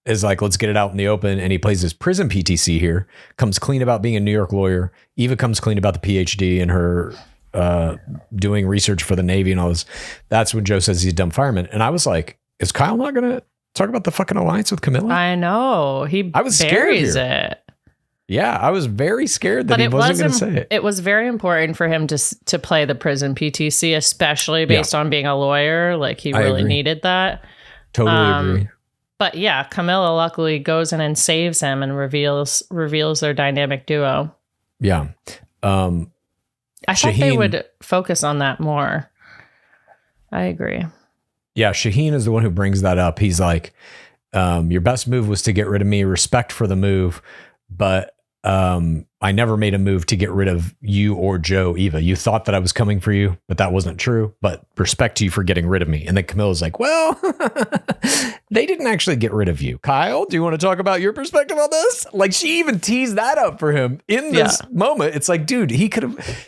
is like, let's get it out in the open. And he plays his prison PTC here, comes clean about being a New York lawyer. Eva comes clean about the PhD and her doing research for the Navy and all this. That's when Joe says he's a dumb fireman. And I was like, is Kyle not going to talk about the fucking alliance with Kamilla? I know. I was buries it. Yeah, I was very scared that he wasn't going to say it. It was very important for him to play the prison PTC, especially based on being a lawyer. Like, he really needed that. Totally agree. But yeah, Kamilla luckily goes in and saves him and reveals their dynamic duo. Yeah. I thought they would focus on that more. I agree. Yeah, Shaheen is the one who brings that up. He's like, your best move was to get rid of me, respect for the move, but I never made a move to get rid of you or Joe, Eva. You thought that I was coming for you, but that wasn't true. But respect to you for getting rid of me. And then Camilla's like, well, they didn't actually get rid of you. Kyle, do you want to talk about your perspective on this? Like, she even teased that up for him in this moment. It's like, dude, he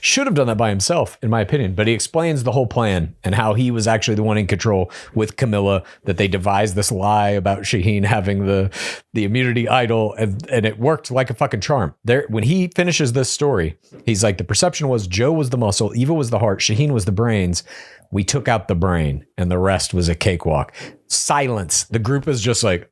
should have done that by himself, in my opinion. But he explains the whole plan and how he was actually the one in control with Kamilla, that they devised this lie about Shaheen having the immunity idol, and it worked like a fucking charm. When he finishes this story, he's like, the perception was Joe was the muscle, Eva was the heart, Shaheen was the brains. We took out the brain and the rest was a cakewalk. Silence. The group is just like,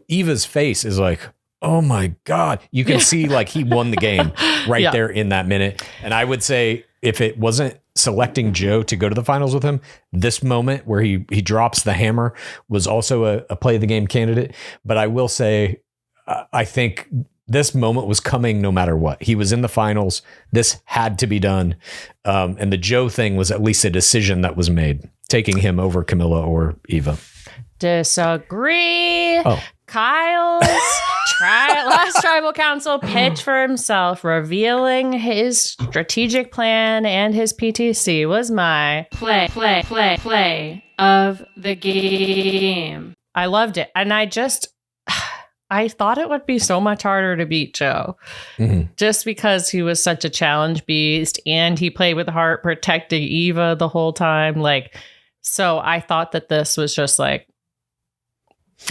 Eva's face is like, oh my God. You can see like he won the game right there in that minute. And I would say if it wasn't selecting Joe to go to the finals with him, this moment where he drops the hammer was also a play of the game candidate. But I will say, I think this moment was coming no matter what. He was in the finals. This had to be done. And the Joe thing was at least a decision that was made, taking him over Kamilla or Eva. Disagree. Kyle's last tribal council pitch for himself, revealing his strategic plan and his PTC, was my play of the game. I loved it. And I thought it would be so much harder to beat Joe, just because he was such a challenge beast and he played with heart, protecting Eva the whole time. Like, so I thought that this was just like,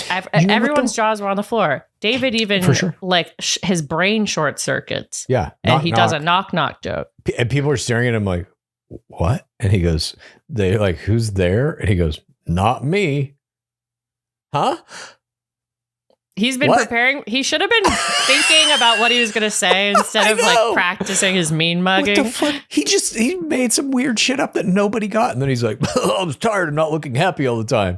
everyone's jaws were on the floor. David even his brain short circuits. Yeah. And he does a knock joke. And people are staring at him like, what? And he goes, they're like, who's there? And he goes, not me. Huh? He's been preparing. He should have been thinking about what he was going to say instead of like practicing his mean mugging. What the fuck? He made some weird shit up that nobody got. And then he's like, I was tired of not looking happy all the time.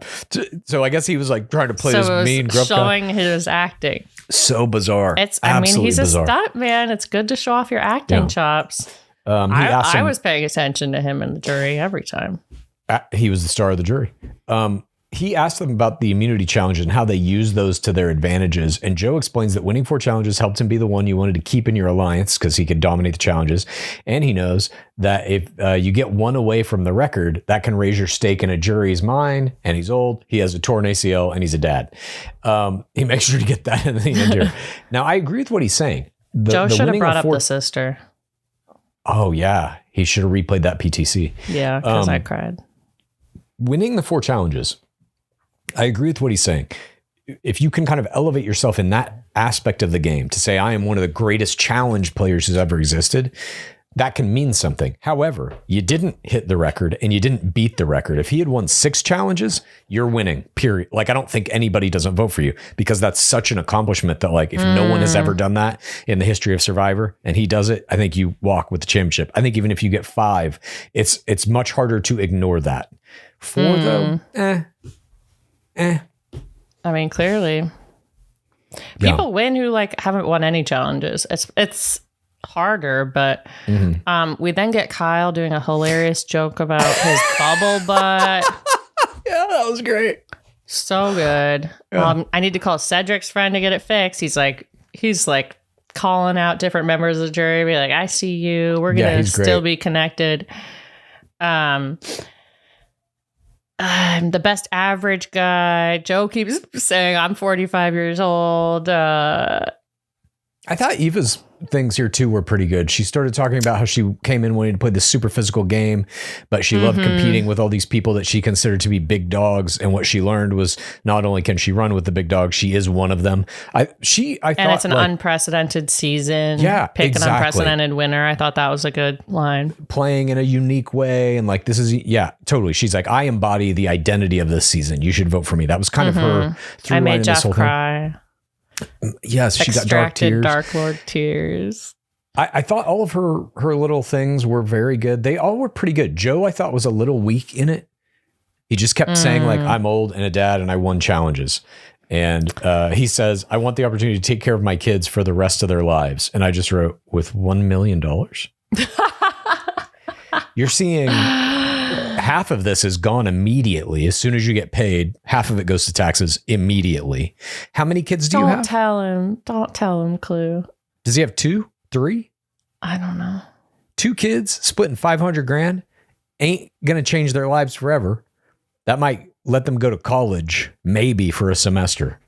So I guess he was like trying to play this mean gruff guy. Showing his acting. So bizarre. He's a stunt man. It's good to show off your acting chops. I was paying attention to him in the jury every time. He was the star of the jury. He asked them about the immunity challenges and how they use those to their advantages. And Joe explains that winning 4 challenges helped him be the one you wanted to keep in your alliance because he could dominate the challenges. And he knows that if you get 1 away from the record, that can raise your stake in a jury's mind. And he's old, he has a torn ACL, and he's a dad. He makes sure to get that in the end here. Now, I agree with what he's saying. Joe should have brought up the sister. Oh, yeah. He should have replayed that PTC. Yeah, because I cried. Winning the 4 challenges, I agree with what he's saying. If you can kind of elevate yourself in that aspect of the game to say, I am one of the greatest challenge players who's ever existed, that can mean something. However, you didn't hit the record and you didn't beat the record. If he had won 6 challenges, you're winning, period. Like, I don't think anybody doesn't vote for you because that's such an accomplishment that, like, if no one has ever done that in the history of Survivor and he does it, I think you walk with the championship. I think even if you get 5, it's much harder to ignore that. 4 though, I mean, clearly people win who like haven't won any challenges. It's harder, but we then get Kyle doing a hilarious joke about his bubble butt. Yeah, that was great. So good. Yeah. I need to call Cedric's friend to get it fixed. He's like calling out different members of the jury, be like, I see you. We're gonna still be connected. I'm the best average guy. Joe keeps saying I'm 45 years old. I thought Eva's things here too were pretty good. She started talking about how she came in wanting to play this super physical game, but she loved competing with all these people that she considered to be big dogs. And what she learned was not only can she run with the big dogs, she is one of them. I thought it's an unprecedented season. Yeah, pick an unprecedented winner. I thought that was a good line. Playing in a unique way, and like this is totally. She's like, I embody the identity of this season. You should vote for me. That was kind of her through line in this whole cry. Thing. Yes, she got dark tears. Dark Lord tears. I thought all of her little things were very good. They all were pretty good. Joe, I thought, was a little weak in it. He just kept saying like, I'm old and a dad and I won challenges. And he says, I want the opportunity to take care of my kids for the rest of their lives. And I just wrote, with $1 million. You're seeing half of this is gone immediately. As soon as you get paid, half of it goes to taxes immediately. How many kids do you have? Don't tell him, Clue. Does he have 2, 3? I don't know. 2 kids splitting $500,000 ain't going to change their lives forever. That might let them go to college, maybe for a semester.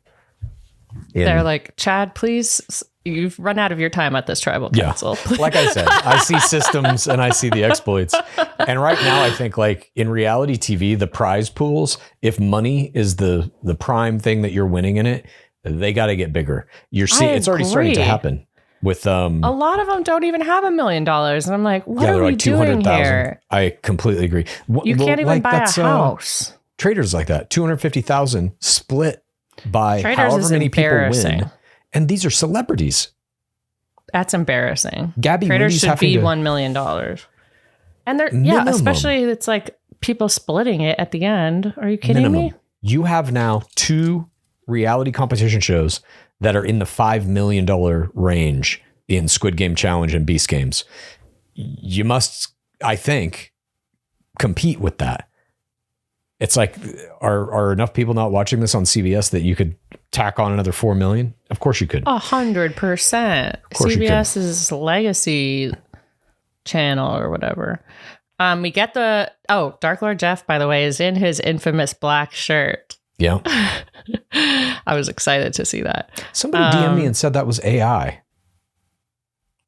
They're like, Chad, please, you've run out of your time at this tribal council. Yeah. Like I said, I see systems and I see the exploits. And right now, I think like in reality TV, the prize pools, if money is the prime thing that you're winning in it, they got to get bigger. You're seeing it's already starting to happen with a lot of them don't even have $1 million. And I'm like, what are we doing here? I completely agree. You can't even buy a house. Traders like that, 250,000 split by however many people win. And these are celebrities. That's embarrassing. Gabby Traders should be $1 million. And they're, especially it's like people splitting it at the end. Are you kidding me? You have now 2 reality competition shows that are in the $5 million range in Squid Game Challenge and Beast Games. You must, I think, compete with that. It's like, are enough people not watching this on CBS that you could tack on another 4 million? Of course you could. 100%. CBS's legacy channel or whatever. We get Dark Lord Jeff, by the way, is in his infamous black shirt. Yeah. I was excited to see that. Somebody DM'd me and said that was AI.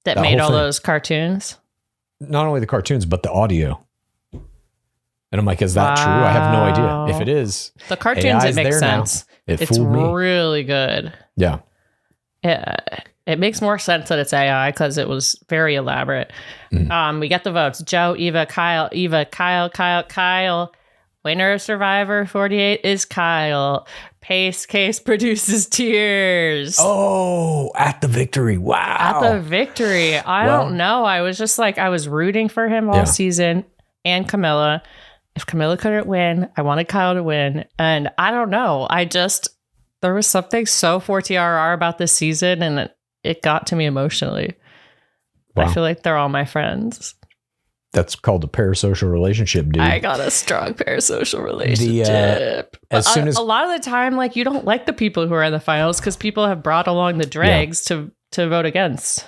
That made all those cartoons? Not only the cartoons, but the audio. And I'm like, is that true? I have no idea. If it is, the cartoons, it makes sense. It's fooled me. Really good. Yeah. It makes more sense that it's AI because it was very elaborate. We get the votes. Joe, Eva, Kyle. Winner of Survivor 48 is Kyle. PaceCase produces tears. Oh, at the victory. Wow. At the victory. I don't know. I was just like, I was rooting for him all season and Kamilla. If Kamilla couldn't win, I wanted Kyle to win. And I don't know. There was something so 4TRR about this season, and it got to me emotionally. Wow. I feel like they're all my friends. That's called a parasocial relationship, dude. I got a strong parasocial relationship. A lot of the time, like, you don't like the people who are in the finals because people have brought along the dregs to vote against.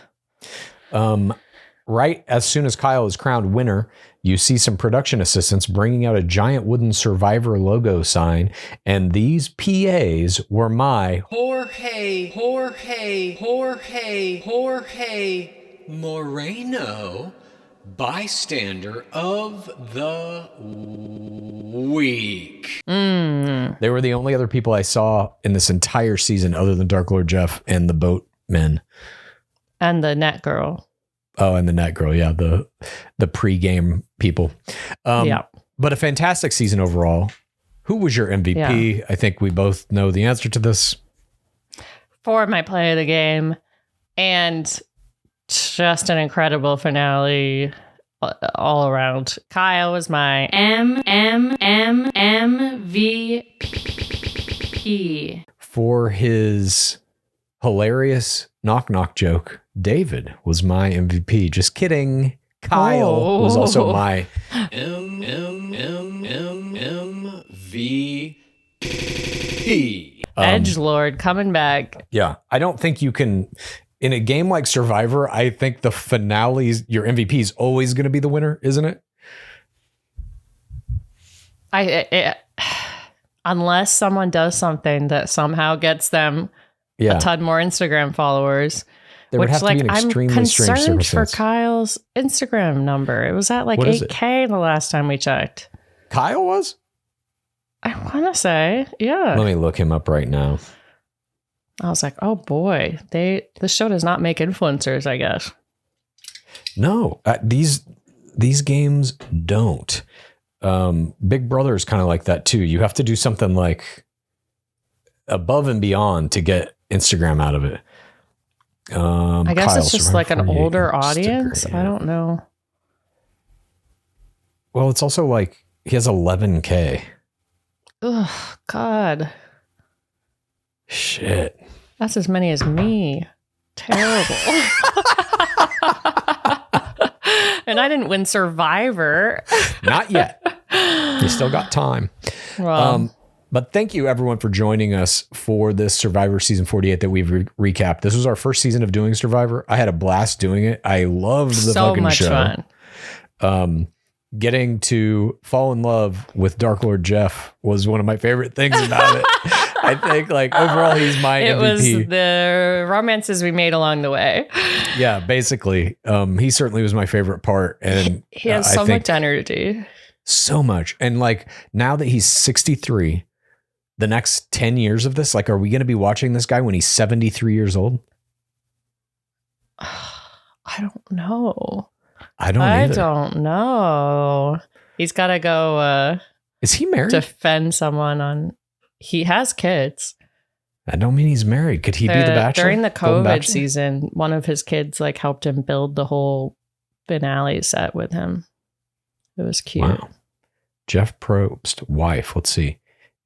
Right as soon as Kyle is crowned winner, you see some production assistants bringing out a giant wooden Survivor logo sign, and these PAs were my Jorge Moreno bystander of the week. They were the only other people I saw in this entire season other than Dark Lord Jeff and the boatmen. And the net girl. Oh, and the net girl. Yeah. The pre-game people. But a fantastic season overall. Who was your MVP? I think we both know the answer to this. For my play of the game, and just an incredible finale all around. Kyle was my MVP. For his hilarious knock-knock joke, David was my MVP. Just kidding. Kyle was also my MVP. Edgelord coming back. Yeah. I don't think you can, in a game like Survivor, I think the finales, your MVP is always going to be the winner, isn't it? Unless someone does something that somehow gets them a ton more Instagram followers. There would have to be an extremely strange concerned for circumstance. Kyle's Instagram number. It was at like 8K the last time we checked. Kyle was? I want to say, yeah. Let me look him up right now. I was like, oh boy, this show does not make influencers, I guess. No, these games don't. Big Brother is kind of like that too. You have to do something like above and beyond to get Instagram out of it. I guess it's just like an older audience. I don't know. Well, it's also like he has 11K. Oh, God. Shit. That's as many as me. Terrible. And I didn't win Survivor. Not yet. You still got time. Well, but thank you, everyone, for joining us for this Survivor Season 48 that we've recapped. This was our first season of doing Survivor. I had a blast doing it. I loved the fucking show. So much fun. Getting to fall in love with Dark Lord Jeff was one of my favorite things about it. I think, like, overall, he's my MVP. It was the romances we made along the way. Yeah, basically. He certainly was my favorite part. And he has so much energy. So much. And, like, now that he's 63, the next 10 years of this, like, are we going to be watching this guy when he's 73 years old? I don't know. I don't know. He's got to go. Is he married? Defend someone on. He has kids. I don't mean he's married. Could he be the Bachelor? During the COVID season, one of his kids like helped him build the whole finale set with him. It was cute. Wow. Jeff Probst, wife. Let's see.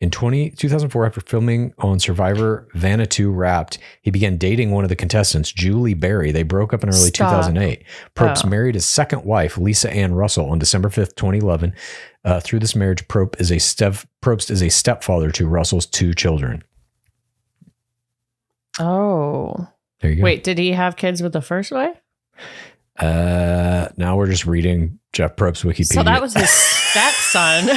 In 2004, after filming on Survivor Vanuatu Wrapped, he began dating one of the contestants, Julie Berry. They broke up in early 2008. Probst married his second wife, Lisa Ann Russell, on December 5th, 2011. Through this marriage, Probst is a stepfather to Russell's 2 children. Oh. There you go. Wait, did he have kids with the first wife? Now we're just reading Jeff Probst's Wikipedia. So that was his stepson.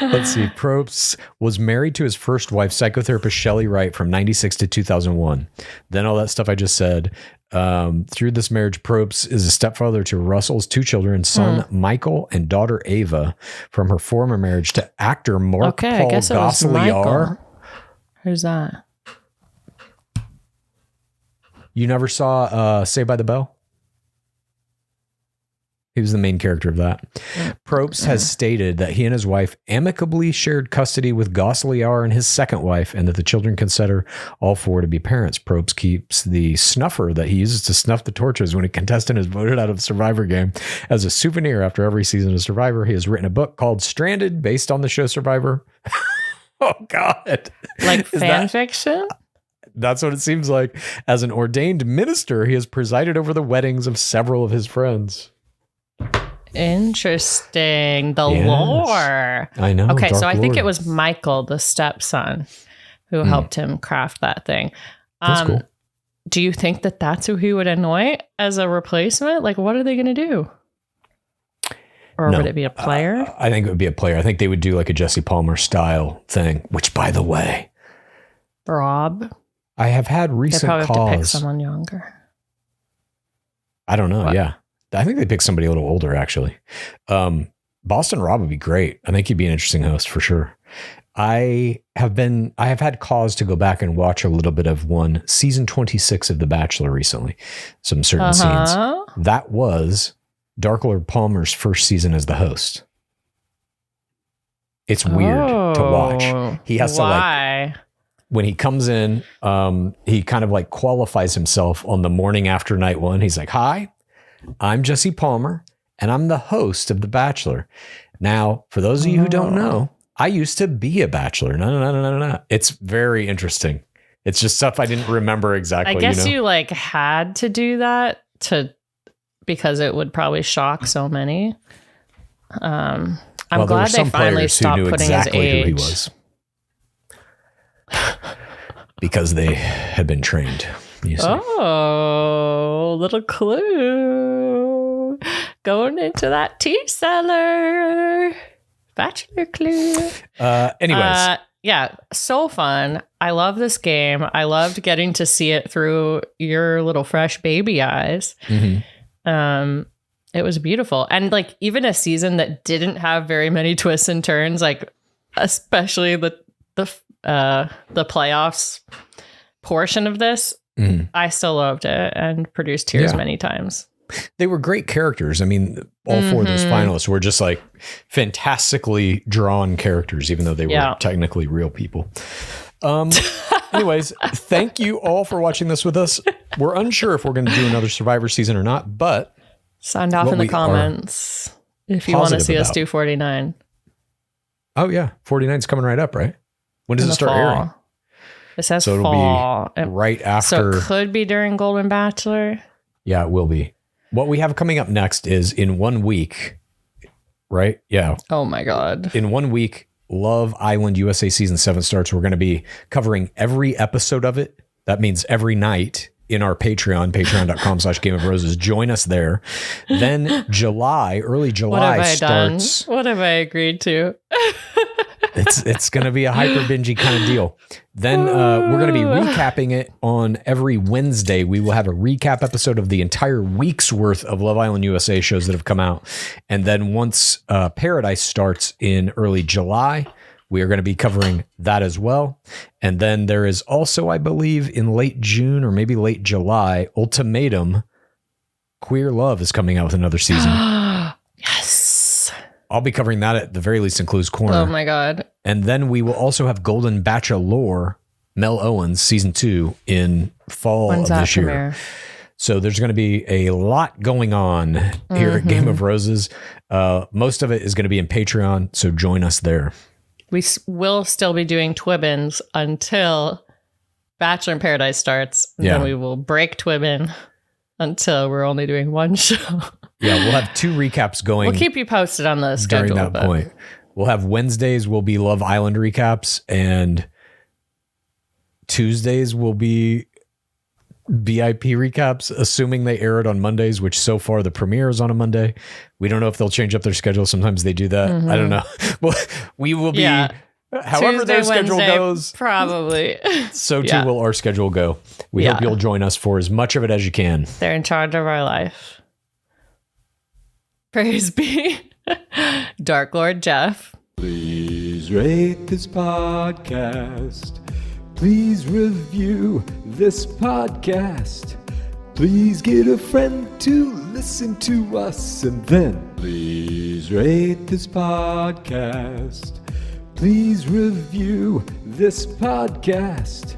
Let's see. Probst was married to his first wife, psychotherapist Shelley Wright, from 96 to 2001. Then all that stuff I just said. Through this marriage, Probst is a stepfather to Russell's 2 children, son Michael and daughter Ava, from her former marriage to actor Mark Paul Gosselaar. Who's that? You never saw Saved by the Bell? He was the main character of that. Probst has stated that he and his wife amicably shared custody with Gosselaar and his second wife, and that the children consider all 4 to be parents. Probst keeps the snuffer that he uses to snuff the torches when a contestant is voted out of the Survivor game as a souvenir after every season of Survivor. He has written a book called Stranded, based on the show Survivor. Oh, God. Like fan fiction? That's what it seems like. As an ordained minister, he has presided over the weddings of several of his friends. Interesting. The lore. I know. Okay, so I think lore. it was Michael, the stepson, who helped him craft that thing. That's cool. Do you think that that's who he would anoint as a replacement? Like, what are they going to do? Or would it be a player? I think it would be a player. I think they would do like a Jesse Palmer style thing, which, by the way, Rob? I have had recent calls. They probably have to pick someone younger. I don't know. What? Yeah. I think they picked somebody a little older, actually. Boston Rob would be great. I think he'd be an interesting host for sure. I have had cause to go back and watch a little bit of season 26 of The Bachelor recently. Some certain scenes. That was Dark Lord Palmer's first season as the host. It's weird to watch. He has to when he comes in, he kind of like qualifies himself on the morning after night 1. He's like, "Hi, I'm Jesse Palmer, and I'm the host of The Bachelor." Now, for those of you who don't know, I used to be a Bachelor. No. It's very interesting. It's just stuff I didn't remember exactly. I guess you like had to do that because it would probably shock so many. I'm glad they finally stopped putting exactly his age. Who he was. Because they had been trained. Oh, little clue. Going into that tea cellar. Bachelor clue. Anyways. Yeah, so fun. I love this game. I loved getting to see it through your little fresh baby eyes. Mm-hmm. It was beautiful. And like even a season that didn't have very many twists and turns, like especially the playoffs portion of this, I still loved it and produced tears many times. They were great characters. I mean, all 4 of those finalists were just like fantastically drawn characters, even though they were technically real people. Anyways, thank you all for watching this with us. We're unsure if we're going to do another Survivor season or not, but sound off in the comments if you want to see us do 49. Oh yeah, 49 is coming right up, right? When does it start airing? It says so fall. It'll be right after. So it could be during Golden Bachelor. Yeah, it will be. What we have coming up next is in 1 week, right? Yeah. Oh my God. In 1 week, Love Island USA Season 7 starts. We're going to be covering every episode of it. That means every night in our Patreon, patreon.com/Game of Roses. Join us there. Then early July starts. What have I agreed to? It's going to be a hyper bingey kind of deal. Then we're going to be recapping it on every Wednesday. We will have a recap episode of the entire week's worth of Love Island USA shows that have come out. And then once Paradise starts in early July, we are going to be covering that as well. And then there is also, I believe, in late June or maybe late July, Ultimatum, Queer Love is coming out with another season. Yes. I'll be covering that at the very least in Clue's Corner. Oh my God. And then we will also have Golden Bachelor, Mel Owens, season 2 in fall of this year. Premiere? So there's going to be a lot going on here at Game of Roses. Most of it is going to be in Patreon. So join us there. will still be doing Twibbins until Bachelor in Paradise starts. And then we will break Twibbin until we're only doing one show. Yeah, we'll have 2 recaps going. We'll keep you posted on the schedule. During that point. We'll have Wednesdays will be Love Island recaps, and Tuesdays will be VIP recaps, assuming they air it on Mondays, which so far the premiere is on a Monday. We don't know if they'll change up their schedule. Sometimes they do that. I don't know. Well, we will be, however Tuesday, their schedule Wednesday, goes. Probably. So too will our schedule go. We hope you'll join us for as much of it as you can. They're in charge of our life. Praise be Dark Lord Jeff. Please rate this podcast. Please review this podcast. Please get a friend to listen to us. And then please rate this podcast. Please review this podcast.